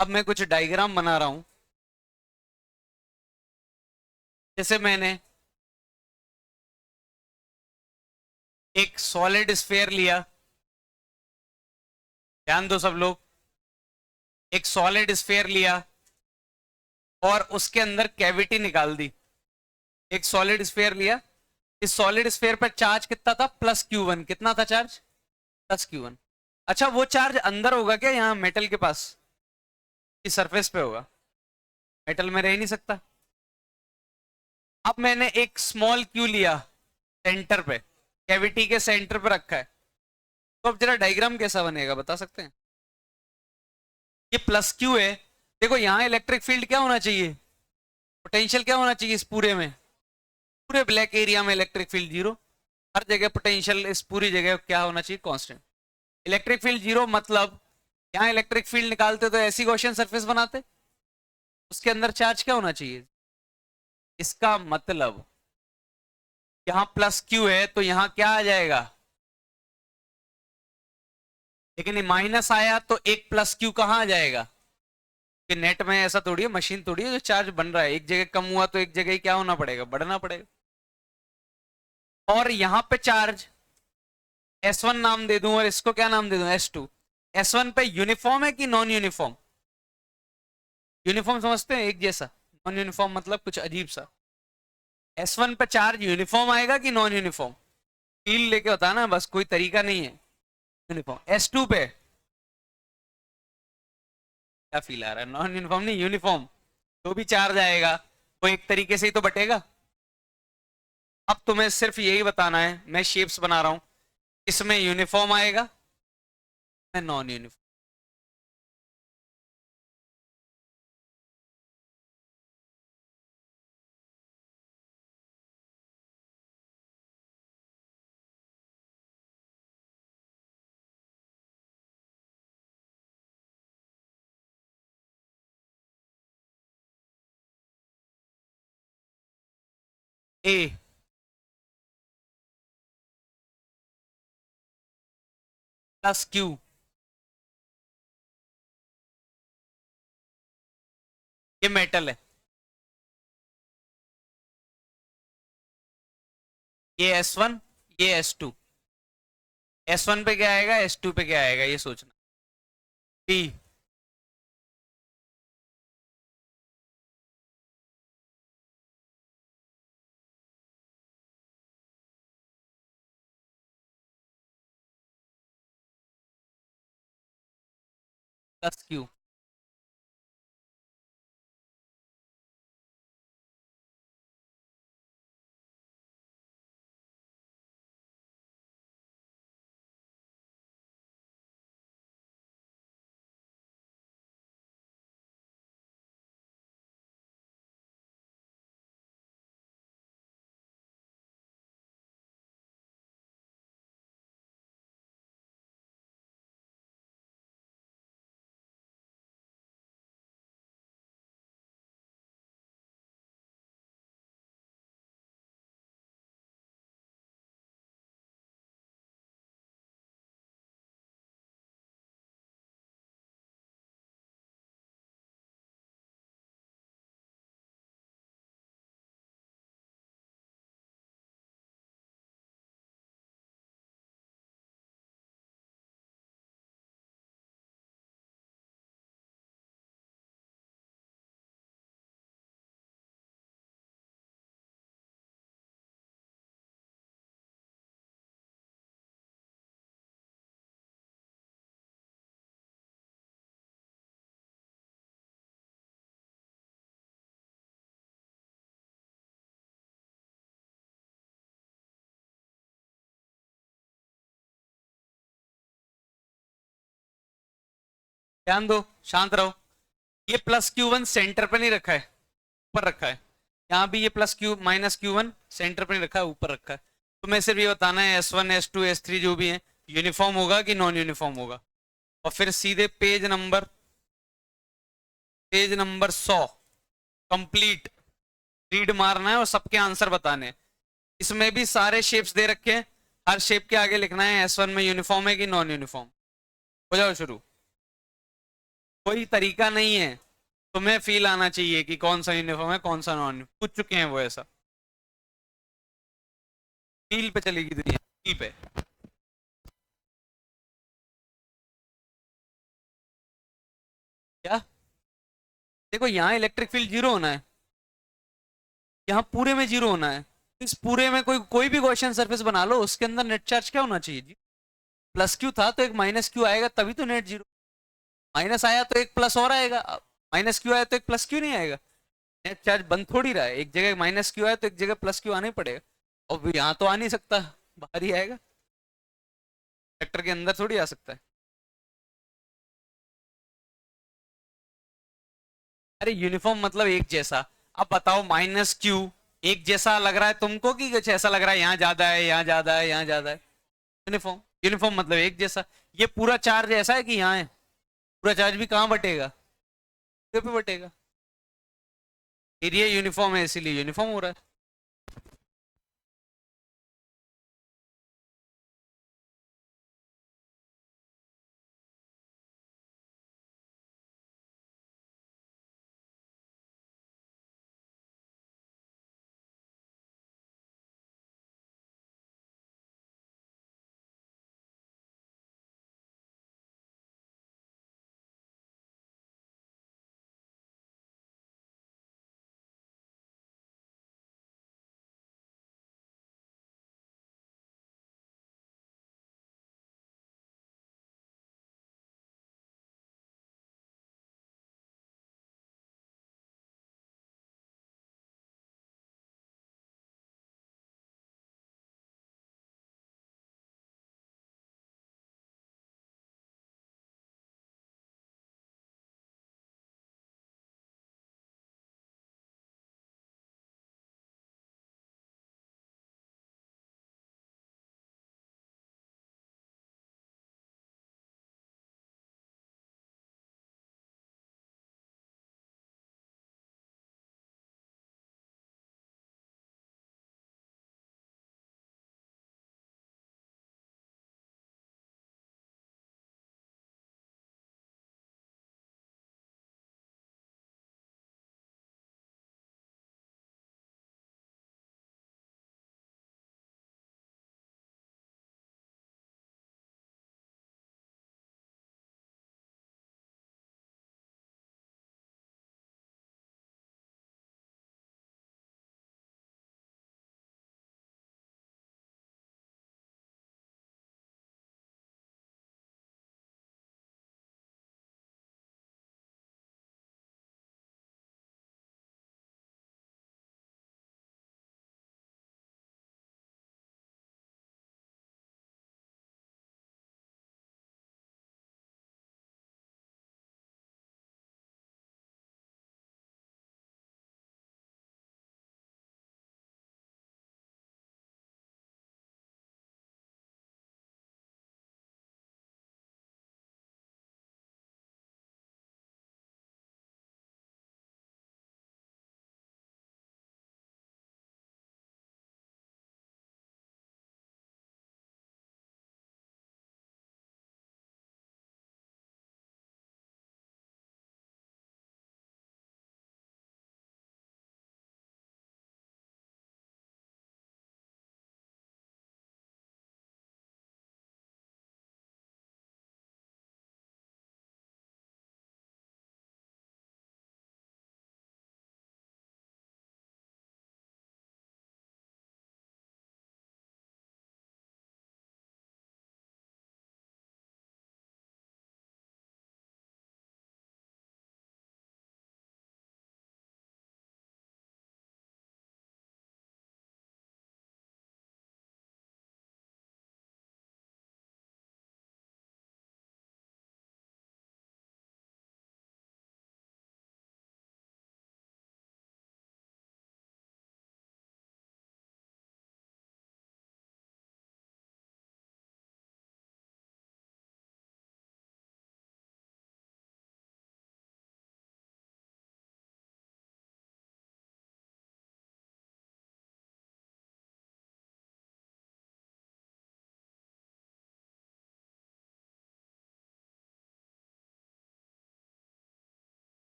A: अब मैं कुछ डायग्राम बना रहा हूं। जैसे मैंने एक सॉलिड स्फेयर लिया, ध्यान दो सब लोग, एक सॉलिड स्फेयर लिया और उसके अंदर कैविटी निकाल दी। एक सॉलिड स्फेयर लिया, इस सॉलिड स्फेयर पर चार्ज कितना था? +Q1। कितना था चार्ज? +Q1। अच्छा, वो चार्ज अंदर होगा क्या? यहाँ मेटल के पास, इस सरफेस पे होगा, मेटल में रह ही नहीं सकता। अब मैंने एक स्मॉल क्यू लिया, सेंटर पे, कैविटी के सेंटर पे रखा है, तो अब जरा डायग्राम कैसा बनेगा बता सकते हैं? ये +Q है, देखो यहाँ इलेक्ट्रिक फील्ड क्या होना चाहिए? पोटेंशियल क्या होना चाहिए इस पूरे में? पूरे ब्लैक एरिया में इलेक्ट्रिक फील्ड जीरो। हर जगह पोटेंशियल इस पूरी जगह क्या होना चाहिए? कांस्टेंट। इलेक्ट्रिक फील्ड जीरो मतलब यहाँ इलेक्ट्रिक फील्ड निकालते तो ऐसी गॉसियन सरफेस बनाते, उसके अंदर चार्ज क्या होना चाहिए? इसका मतलब यहाँ +Q है तो यहाँ क्या आ जाएगा? लेकिन माइनस आया तो एक +Q कहाँ आ जाएगा? कि नेट में ऐसा थोड़ी है, मशीन थोड़ी है जो चार्ज बन रहा है, एक जगह कम हुआ तो एक जगह ही क्या होना पड़ेगा, बढ़ना पड़ेगा। और यहाँ पे चार्ज S1 नाम दे दूं और इसको क्या नाम दे दूं, S2। S1 पे यूनिफॉर्म है कि नॉन यूनिफॉर्म? यूनिफॉर्म समझते हैं, एक जैसा। नॉन यूनिफॉर्म मतलब कुछ अजीब सा। S1 पे चार्ज यूनिफॉर्म आएगा कि नॉन यूनिफॉर्म? फील लेके होता है ना, बस कोई तरीका नहीं है। यूनिफॉर्म। S2 पे क्या फील आ रहा है, नॉन यूनिफॉर्म नहीं यूनिफॉर्म। तो भी चार्ज आएगा, वो एक तरीके से ही तो बटेगा। अब तुम्हें सिर्फ यही बताना है, मैं शेप्स बना रहा हूं, इसमें यूनिफॉर्म आएगा, मैं नॉन यूनिफॉर्म। ए प्लस क्यू, ये मेटल है। ये S1, ये S2। S1 पे क्या आएगा, S2 पे क्या आएगा, ये सोचना। P plus Q. ध्यान दो, शांत रहो। ये प्लस Q1 सेंटर पे नहीं रखा है, ऊपर रखा है। यहाँ भी ये plus Q minus Q1 centre पे नहीं रखा है, ऊपर रखा है। तुम्हें सिर्फ ये बताना है S1 S2 S3 जो भी है, यूनिफॉर्म होगा कि नॉन यूनिफॉर्म होगा। और फिर सीधे पेज नंबर 100 कंप्लीट रीड मारना है और सबके आंसर बताने हैं। इसमें भी सारे शेप्स दे रखे हैं, हर शेप के आगे लिखना है S1 में यूनिफॉर्म है कि नॉन यूनिफॉर्म। हो जाओ शुरू। कोई तरीका नहीं है, तुम्हें फील आना चाहिए कि कौन सा यूनिफॉर्म है कौन सा नॉन। पूछ चुके हैं वो ऐसा। फील पे चलेगी दुनिया, फील पे। क्या? देखो यहाँ इलेक्ट्रिक फील्ड जीरो होना है, यहाँ पूरे में जीरो होना है। इस पूरे में कोई कोई भी क्वेश्चन सरफेस बना लो, उसके अंदर नेट चार्ज क्या होना चाहिए जी? प्लस क्यू था तो एक माइनस क्यू आएगा, तभी तो नेट जीरो। माइनस आया तो एक प्लस और आएगा, माइनस क्यू आया तो एक प्लस क्यू नहीं आएगा। नेट चार्ज बंद थोड़ी रहा है, एक जगह माइनस क्यू आया तो एक जगह प्लस क्यू आना ही पड़ेगा। और यहाँ तो आ नहीं सकता, बाहर ही आएगा, वेक्टर के अंदर थोड़ी आ सकता है। अरे यूनिफॉर्म मतलब एक जैसा। अब बताओ माइनस क्यू एक जैसा लग रहा है तुमको कि कुछ ऐसा लग रहा है यहाँ ज्यादा है यहाँ ज्यादा है यहाँ ज्यादा है? यूनिफॉर्म, यूनिफॉर्म मतलब एक जैसा। ये पूरा चार्ज ऐसा है कि यहाँ है, पूरा चार्ज भी कहाँ बटेगा, पे बटेगा। एरिया यूनिफॉर्म है इसीलिए यूनिफॉर्म हो रहा है।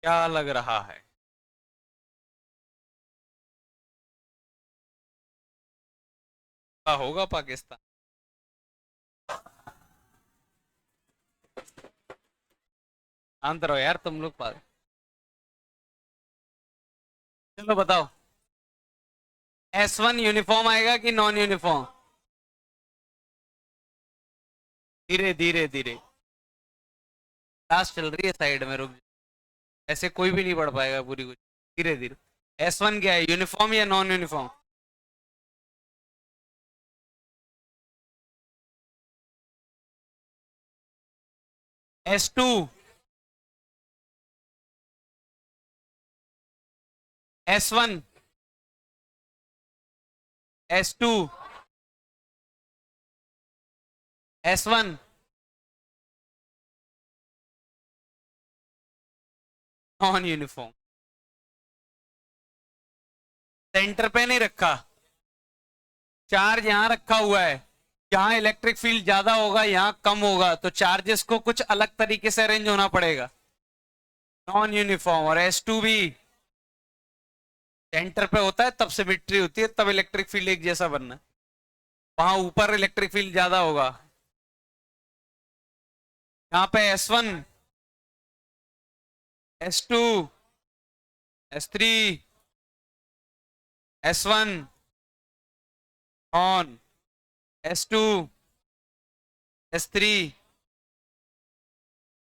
A: क्या लग रहा है? क्या होगा पाकिस्तान? शांत रहो यार तुम लोग पास। चलो बताओ, S1 यूनिफॉर्म आएगा कि नॉन यूनिफॉर्म? धीरे धीरे धीरे, क्लास चल रही है, साइड में रुक जाओ। ऐसे कोई भी नहीं पढ़ पाएगा पूरी कुछ। धीरे धीरे। S1 क्या है, यूनिफॉर्म या non uniform? S2, S1, S2, S1, non uniform. Centre पे नहीं रखा, चार्ज यहां रखा हुआ है। जहां इलेक्ट्रिक फील्ड ज्यादा होगा यहां कम होगा, तो चार्जेस को कुछ अलग तरीके से अरेंज होना पड़ेगा। Non uniform. और S2 भी सेंटर पे होता है, तब सिमेट्री होती है, तब इलेक्ट्रिक फील्ड एक जैसा बनना है। वहां ऊपर इलेक्ट्रिक फील्ड ज्यादा होगा। यहाँ पे S1, S2, S3, S1 on, S2, S3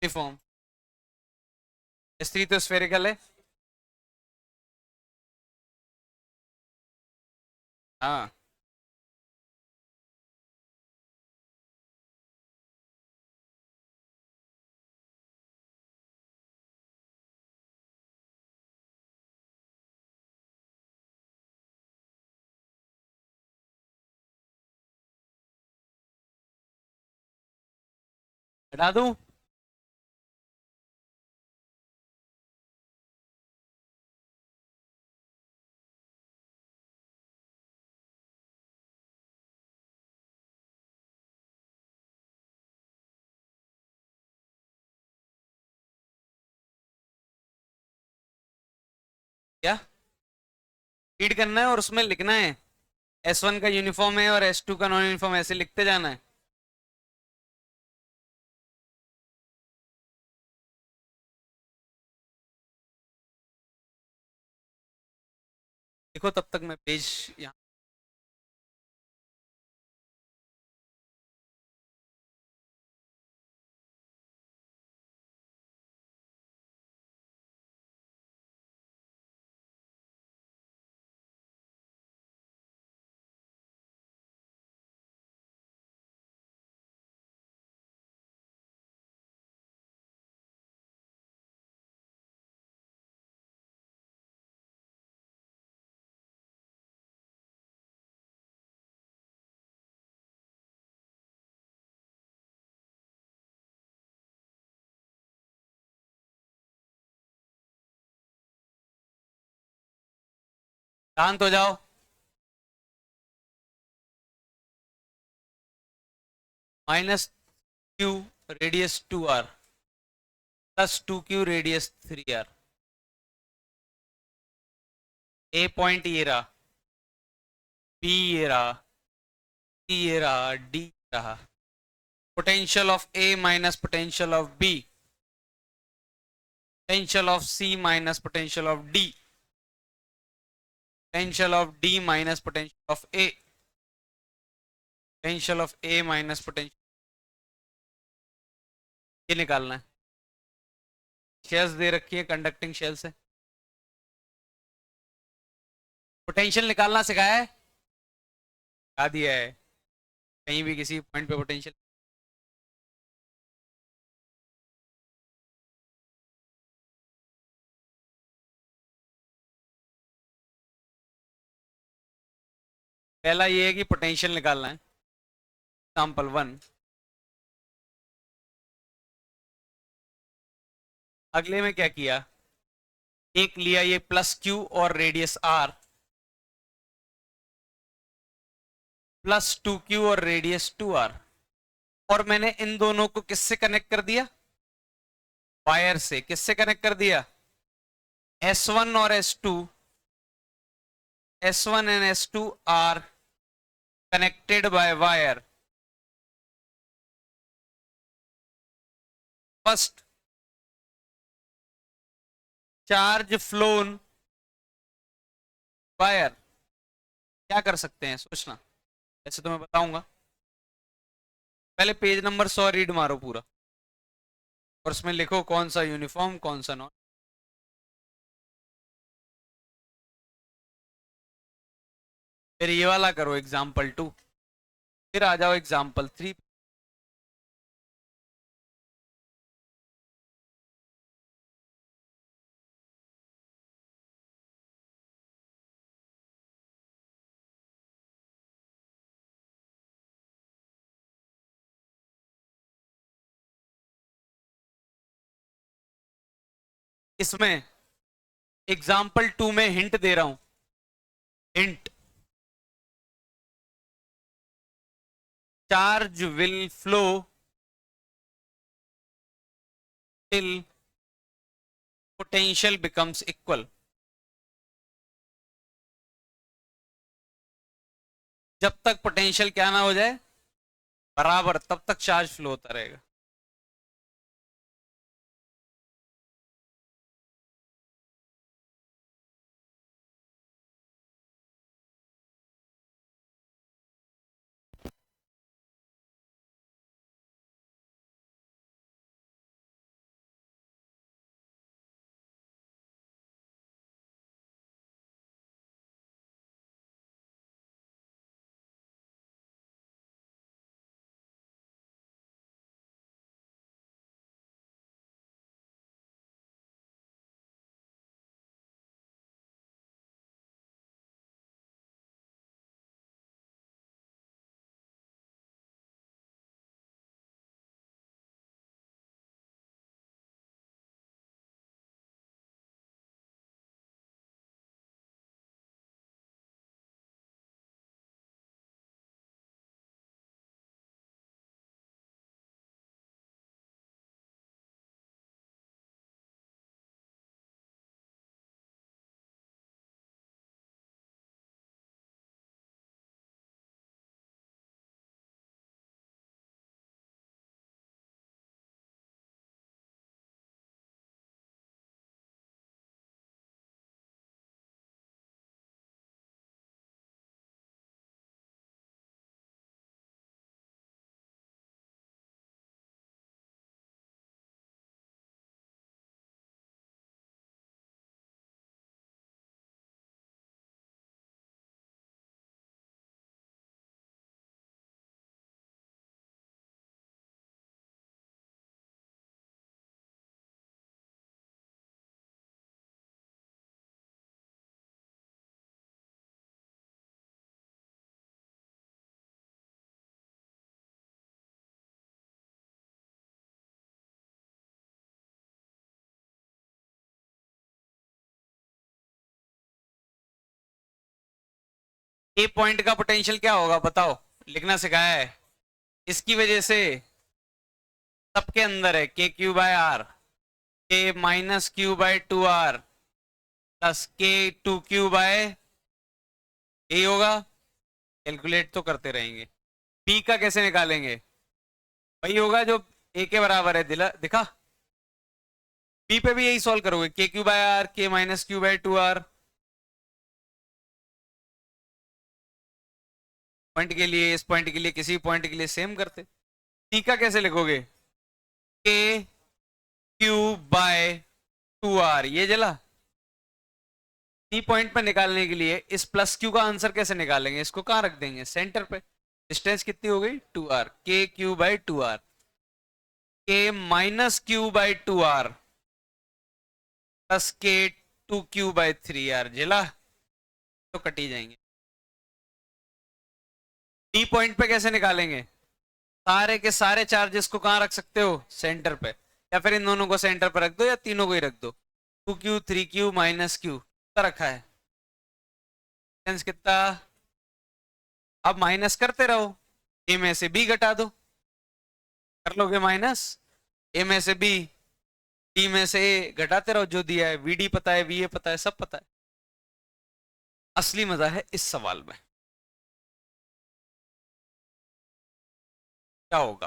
A: uniform. S3 तो स्फेरिकल है। हाँ, हटा दूं? क्या रीड करना है और उसमें लिखना है, S1 का यूनिफॉर्म है और S2 का नॉन यूनिफॉर्म, ऐसे लिखते जाना है। देखो तब तक मैं पेज यहाँ। शांत हो जाओ। -q radius 2r plus 2q radius 3r। ए पॉइंट ये रहा, बी ये रहा, सी ये रहा, डी रहा। Potential of A minus potential of B, potential of C minus potential of D, potential of D minus potential of A, potential of A minus potential, ये निकालना है। शेल्स दे रखी है कंडक्टिंग शेल से। पोटेंशियल निकालना सिखाया है, बता दिया है, कहीं भी किसी पॉइंट पे पोटेंशियल। पहला ये है कि पोटेंशियल निकालना है। एग्जाम्पल 1, अगले में क्या किया, एक लिया ये प्लस क्यू और रेडियस आर, प्लस 2q और रेडियस 2r, और मैंने इन दोनों को किससे कनेक्ट कर दिया, वायर से। किससे कनेक्ट कर दिया, S1 और S1 and S2 are connected by wire. First, charge flown wire. क्या कर सकते हैं सोचना, ऐसे तो मैं बताऊंगा। पहले पेज नंबर 100 रीड मारो पूरा और उसमें लिखो कौन सा यूनिफॉर्म कौन सा नॉन। फिर ये वाला करो एग्जाम्पल 2, फिर आ जाओ एग्जाम्पल 3। इसमें एग्जाम्पल 2 में हिंट दे रहा हूं, hint. Charge will flow till potential becomes equal. जब तक पोटेंशियल क्या ना हो जाए बराबर, तब तक चार्ज फ्लो होता रहेगा। ए पॉइंट का पोटेंशियल क्या होगा बताओ, लिखना सिखाया है। इसकी वजह से सबके अंदर है K Q by R, K minus Q by 2r plus K 2q bye, यही होगा। कैलकुलेट तो करते रहेंगे। पी का कैसे निकालेंगे, वही होगा जो ए के बराबर है, दिखा। पी पे भी यही सॉल्व करोगे, K Q by R, K minus Q by 2r। Point के लिए, इस पॉइंट के लिए, किसी पॉइंट के लिए सेम करते। टी का कैसे लिखोगे, के क्यू बाय 2r, ये जला। टी पॉइंट पर निकालने के लिए इस प्लस क्यू का आंसर कैसे निकालेंगे, इसको कहां रख देंगे, सेंटर पे। डिस्टेंस कितनी हो गई 2r, K Q by 2r, के minus Q by 2r plus K 2q bye 3r, जिला तो कटी जाएंगे। टी पॉइंट पे कैसे निकालेंगे, सारे के सारे चार्जेस को कहां रख सकते हो, सेंटर पे, या फिर इन दोनों को सेंटर पे रख दो, या तीनों को ही रख दो। 2q 3q माइनस क्यू रखा है, डिस्टेंस कितना। अब माइनस करते रहो, ए में से बी घटा दो, कर लोगे माइनस, ए में से बी डी में से ए घटाते रहो, जो दिया है वीडी पता है, वीए पता है, सब पता है। असली मजा है इस सवाल में। क्या होगा?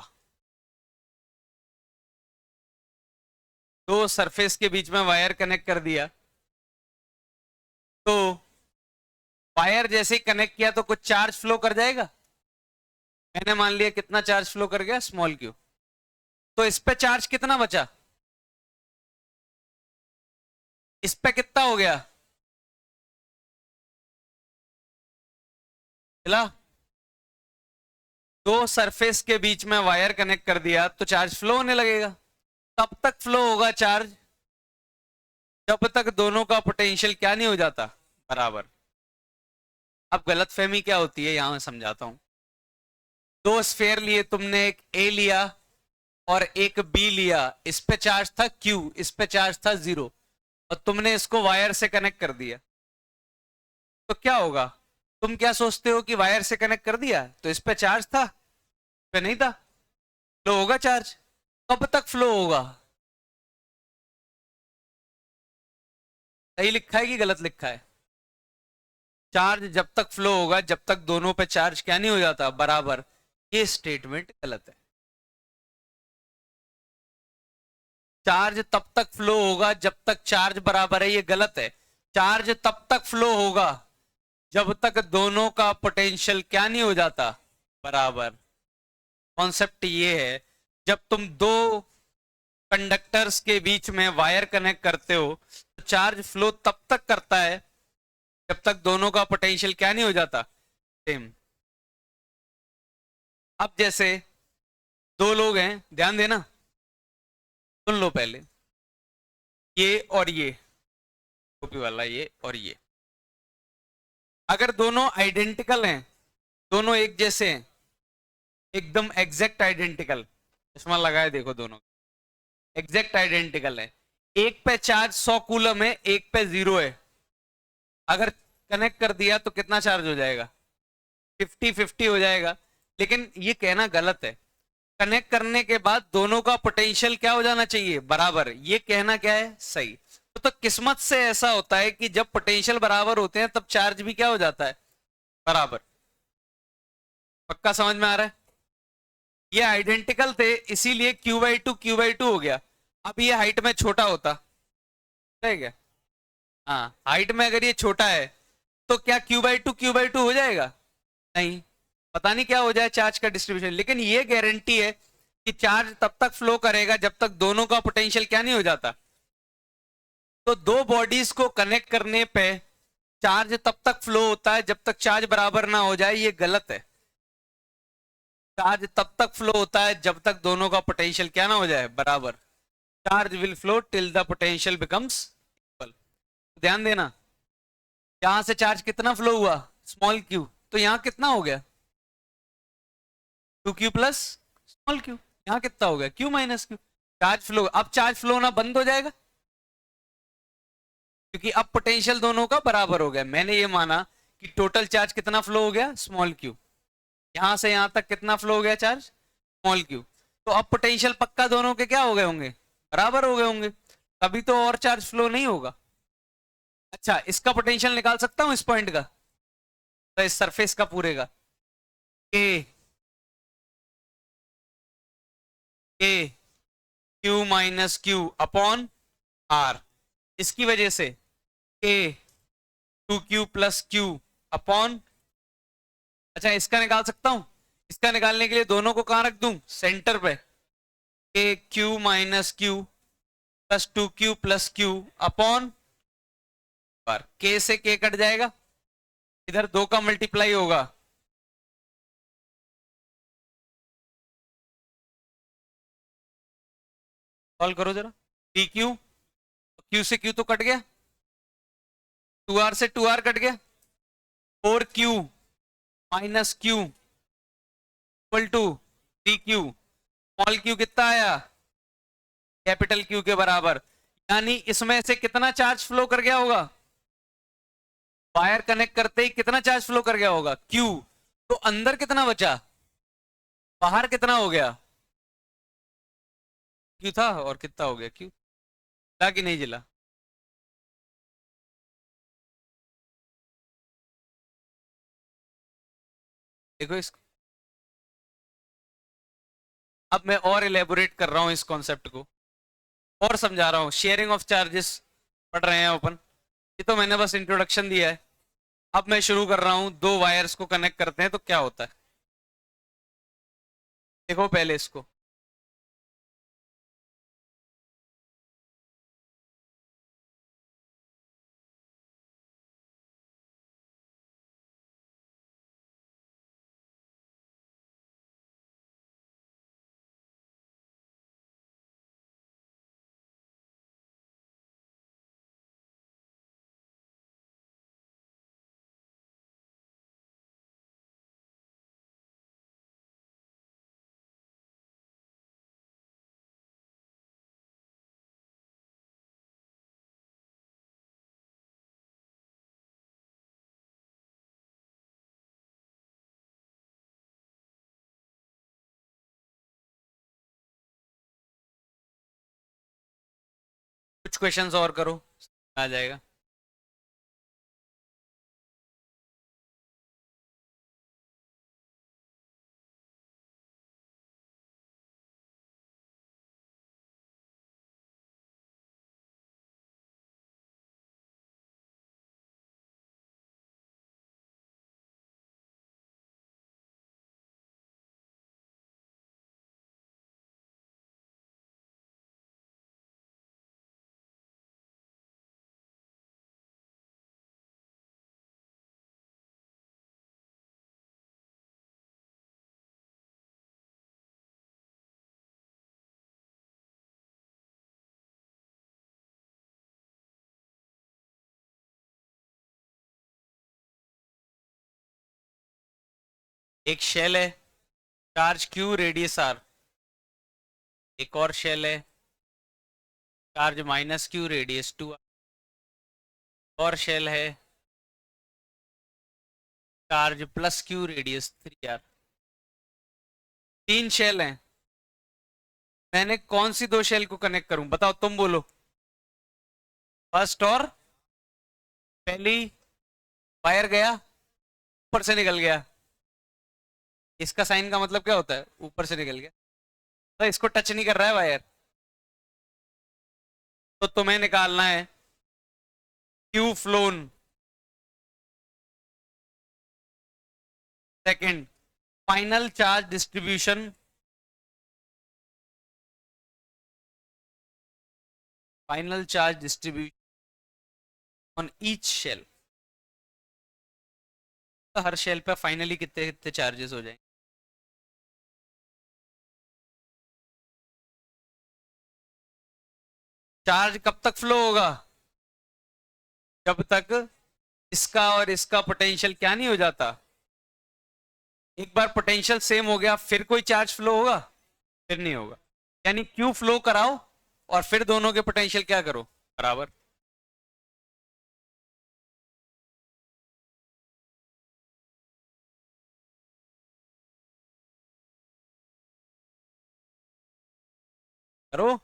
A: दो सरफेस के बीच में वायर कनेक्ट कर दिया, तो वायर जैसे ही कनेक्ट किया तो कुछ चार्ज फ्लो कर जाएगा। मैंने मान लिया कितना चार्ज फ्लो कर गया, स्मॉल क्यू। तो इस पे चार्ज कितना बचा, इस पे कितना हो गया, चला। दो सरफेस के बीच में वायर कनेक्ट कर दिया तो चार्ज फ्लो होने लगेगा। तब तक फ्लो होगा चार्ज जब तक दोनों का पोटेंशियल क्या नहीं हो जाता, बराबर। अब गलतफहमी क्या होती है यहां मैं समझाता हूं। दो स्फेयर लिए तुमने, एक ए लिया और एक बी लिया, इस पे चार्ज था क्यू, इस पे चार्ज था 0, और तुमने इसको वायर से कनेक्ट कर दिया। तो क्या होगा, तुम क्या सोचते हो कि वायर से कनेक्ट कर दिया तो इस पे चार्ज था, इस पे नहीं था, फ्लो होगा चार्ज। कब तक फ्लो होगा, सही लिखा है कि गलत लिखा है? चार्ज जब तक फ्लो होगा जब तक दोनों पे चार्ज क्या नहीं हो जाता, बराबर। ये स्टेटमेंट गलत है। चार्ज तब तक फ्लो होगा जब तक चार्ज बराबर है, ये गलत है। चार्ज तब तक फ्लो होगा जब तक दोनों का पोटेंशियल क्या नहीं हो जाता, बराबर। कॉन्सेप्ट ये है, जब तुम दो कंडक्टर्स के बीच में वायर कनेक्ट करते हो तो चार्ज फ्लो तब तक करता है जब तक दोनों का पोटेंशियल क्या नहीं हो जाता, सेम। अब जैसे दो लोग हैं, ध्यान देना, सुन लो पहले, ये और ये, टोपी वाला ये और ये, अगर दोनों आइडेंटिकल हैं, दोनों एक जैसे हैं, एकदम एग्जैक्ट आइडेंटिकल, चश्मा लगाए देखो, दोनों एग्जैक्ट आइडेंटिकल है, एक पे चार्ज 100 कूलम है, एक पे 0 है, अगर कनेक्ट कर दिया तो कितना चार्ज हो जाएगा, 50-50 हो जाएगा। लेकिन ये कहना गलत है, कनेक्ट करने के बाद दोनों का पोटेंशियल क्या हो जाना चाहिए, बराबर। ये कहना क्या है, सही। तो किस्मत से ऐसा होता है कि जब पोटेंशियल बराबर होते हैं तब चार्ज भी क्या हो जाता है, बराबर। पक्का समझ में आ रहा है? ये आइडेंटिकल थे इसीलिए Q/2 हो गया। अब ये हाइट में छोटा होता है क्या, हाँ, हाइट में अगर ये छोटा है तो क्या Q/2 हो जाएगा, नहीं, पता नहीं क्या हो जाए चार्ज का डिस्ट्रीब्यूशन। लेकिन ये गारंटी है कि चार्ज तब तक फ्लो करेगा जब तक दोनों का पोटेंशियल क्या नहीं हो जाता। तो दो बॉडीज को कनेक्ट करने पे चार्ज तब तक फ्लो होता है जब तक चार्ज बराबर ना हो जाए, ये गलत है। चार्ज तब तक फ्लो होता है जब तक दोनों का पोटेंशियल क्या ना हो जाए, बराबर। Charge will flow till the potential becomes equal. ध्यान देना, यहां से चार्ज कितना फ्लो हुआ, स्मॉल क्यू, तो यहां कितना हो गया, 2Q प्लस स्मॉल क्यू। यहां कितना हो गया, Q-Q। चार्ज फ्लो, अब चार्ज फ्लो होना बंद हो जाएगा क्योंकि अब पोटेंशियल दोनों का बराबर हो गया। मैंने ये माना कि टोटल चार्ज कितना फ्लो हो गया, स्मॉल क्यू, यहां से यहां तक कितना फ्लो हो गया चार्ज, स्मॉल क्यू। तो अब पोटेंशियल पक्का दोनों के क्या हो गए होंगे, बराबर हो गए होंगे, तभी तो और चार्ज फ्लो नहीं होगा। अच्छा, इसका पोटेंशियल निकाल सकता हूं इस पॉइंट का, तो इस सरफेस का पूरे का, ए ए Q-Q अपॉन आर, इसकी वजह से ए 2Q प्लस Q अपॉन, अच्छा इसका निकाल सकता हूं, इसका निकालने के लिए दोनों को कहां रख दूं, सेंटर पे, ए Q-Q plus 2Q plus Q upon पर, के से के कट जाएगा, इधर 2 का मल्टीप्लाई होगा, सॉल्व करो जरा, PQ, Q से Q तो कट गया, 2R से 2R कट गया, 4Q minus Q equal to 3Q, small Q कितना आया, कैपिटल Q के बराबर। यानी इसमें से कितना चार्ज फ्लो कर गया होगा, वायर कनेक्ट करते ही कितना चार्ज फ्लो कर गया होगा, Q। तो अंदर कितना बचा, बाहर कितना हो गया, Q था, और कितना हो गया Q। जिला कि नहीं जिला? देखो इस, अब मैं और इलेबोरेट कर रहा हूँ इस कॉन्सेप्ट को, और समझा रहा हूँ। शेयरिंग ऑफ चार्जेस पढ़ रहे हैं अपन, ये तो मैंने बस इंट्रोडक्शन दिया है। अब मैं शुरू कर रहा हूँ, दो वायर्स को कनेक्ट करते हैं तो क्या होता है। देखो पहले इसको, कुछ क्वेश्चंस और करो, आ जाएगा। एक शेल है, चार्ज क्यू रेडियस आर। एक और शेल है, charge minus Q radius two. और शेल है, charge plus Q radius three R. तीन शेल हैं, मैंने कौन सी दो शेल को कनेक्ट करूं, बताओ तुम बोलो। फर्स्ट और पहली, वायर गया ऊपर से निकल गया, इसका साइन का मतलब क्या होता है, ऊपर से निकल गया, तो इसको टच नहीं कर रहा है वायर। तो तुम्हें निकालना है Q flown. Second, final charge distribution, final charge distribution on each shell. तो हर शेल पे फाइनली कितने कितने चार्जेस हो जाएंगे। चार्ज कब तक फ्लो होगा, जब तक इसका और इसका पोटेंशियल क्या नहीं हो जाता। एक बार पोटेंशियल सेम हो गया फिर कोई चार्ज फ्लो होगा, फिर नहीं होगा। यानी क्यू फ्लो कराओ और फिर दोनों के पोटेंशियल क्या करो, बराबर। करो।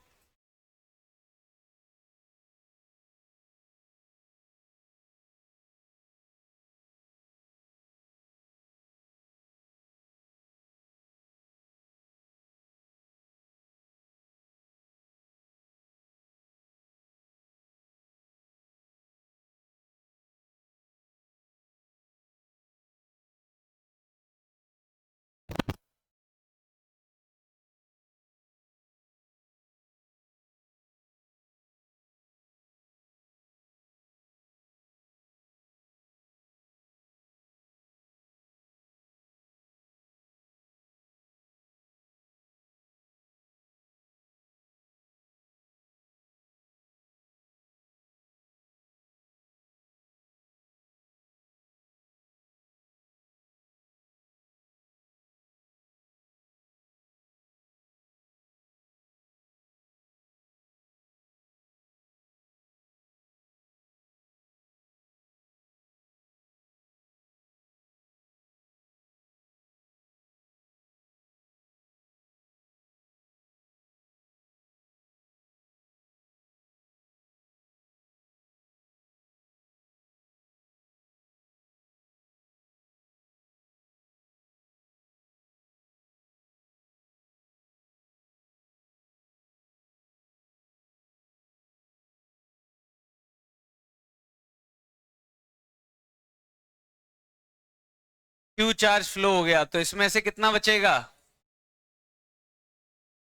A: क्यू चार्ज फ्लो हो गया, तो इसमें से कितना बचेगा?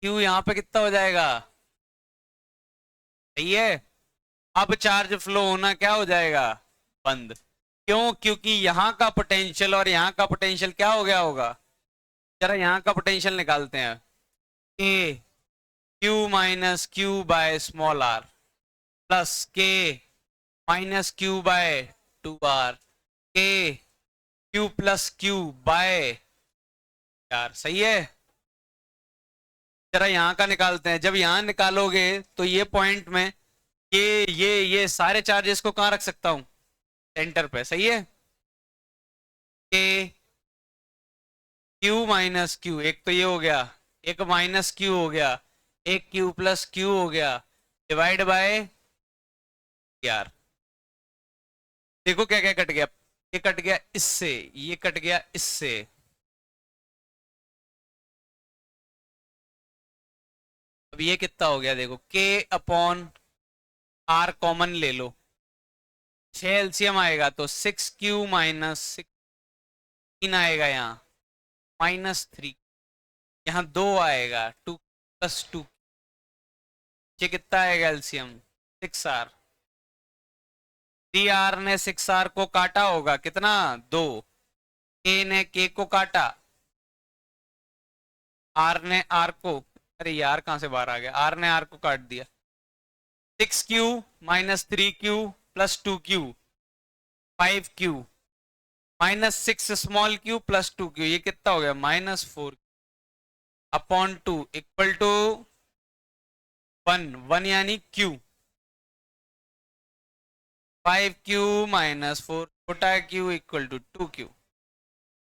A: क्यू यहाँ पे कितना हो जाएगा? सही है। अब चार्ज फ्लो होना क्या हो जाएगा? बंद। क्यों? क्योंकि यहाँ का पोटेंशियल और यहाँ का पोटेंशियल क्या हो गया होगा? जरा यहाँ का पोटेंशियल निकालते हैं। K Q minus Q by small R plus K minus Q by 2r K Q plus Q by R. सही है। जरा यहाँ का निकालते हैं। जब यहाँ निकालोगे तो ये पॉइंट में ये सारे चार्जेस को कहाँ रख सकता हूं? सेंटर पे। सही है। के क्यू माइनस क्यू, एक तो ये हो गया, एक माइनस क्यू हो गया, एक क्यू प्लस क्यू हो गया, डिवाइड बाय यार। देखो क्या क्या कट गया। ये कट गया इससे, ये कट गया इससे। अब ये कितना हो गया? देखो के अपॉन आर कॉमन ले लो, 6 एलसीएम आएगा तो 6q माइनस 16 आएगा, यहाँ -3, यहाँ 2 आएगा, 2 + 2, ये कितना आएगा एलसीएम? 6r। 3r ने 6r को काटा होगा, कितना? 2। k ने k को काटा, r ने r को, अरे यार कहां से बाहर आ गया, r ने r को काट दिया। 6q minus 3q plus 2q 5q minus 6 small q plus 2q, ये कितना हो गया? -4 अपॉन 2 इक्वल टू 1 यानी q। 5q माइनस 4 छोटा q equal to 2q।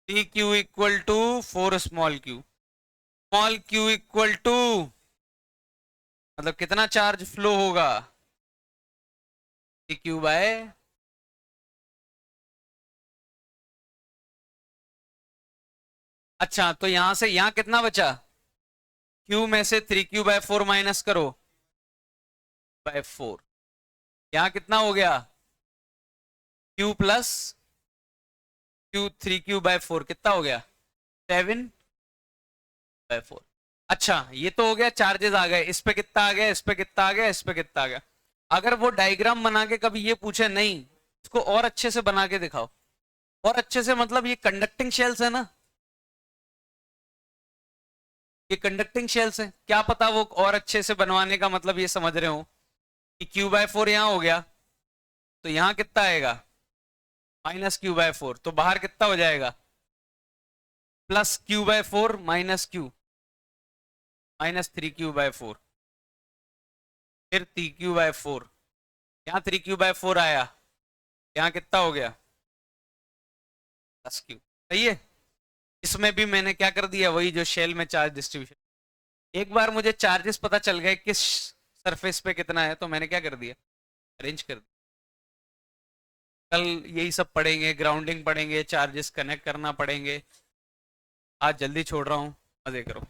A: 3q equal to 4 small q equal to, मतलब कितना चार्ज फ्लो होगा? q बाय, अच्छा तो यहां से यहां कितना बचा? q में से 3q बाय 4 माइनस करो, बाय 4। यहां कितना हो गया? q plus q, 3q bye 4 कितना हो गया? 7 बाय 4। अच्छा ये तो हो गया, चार्जेस आ गए। इस पे कितना आ गया, इस पे कितना आ गया, इस पे कितना आ गया। अगर वो डायग्राम बना के कभी ये पूछे, नहीं इसको और अच्छे से बना के दिखाओ, और अच्छे से मतलब ये कंडक्टिंग शेल्स है ना, ये कंडक्टिंग शेल्स है, क्या पता वो और अच्छे से बनवाने का मतलब ये समझ रहे हो कि q/4 यहां हो गया, तो यहां कितना आएगा? -q/4, तो बाहर कितना हो जाएगा? +q/4 माइनस q, -3q/4, फिर 3q/4, यहाँ 3q/4 आया, यहाँ कितना हो गया? +q। सही है। इसमें भी मैंने क्या कर दिया, वही जो शेल में चार्ज डिस्ट्रीब्यूशन। एक बार मुझे चार्जेस पता चल गए किस सरफेस पे कितना है, तो मैंने क्या कर दिया, अरेंज कर दिया। कल यही सब पढ़ेंगे, ग्राउंडिंग पढ़ेंगे, चार्जेस कनेक्ट करना पढ़ेंगे। आज जल्दी छोड़ रहा हूँ, मजे करो।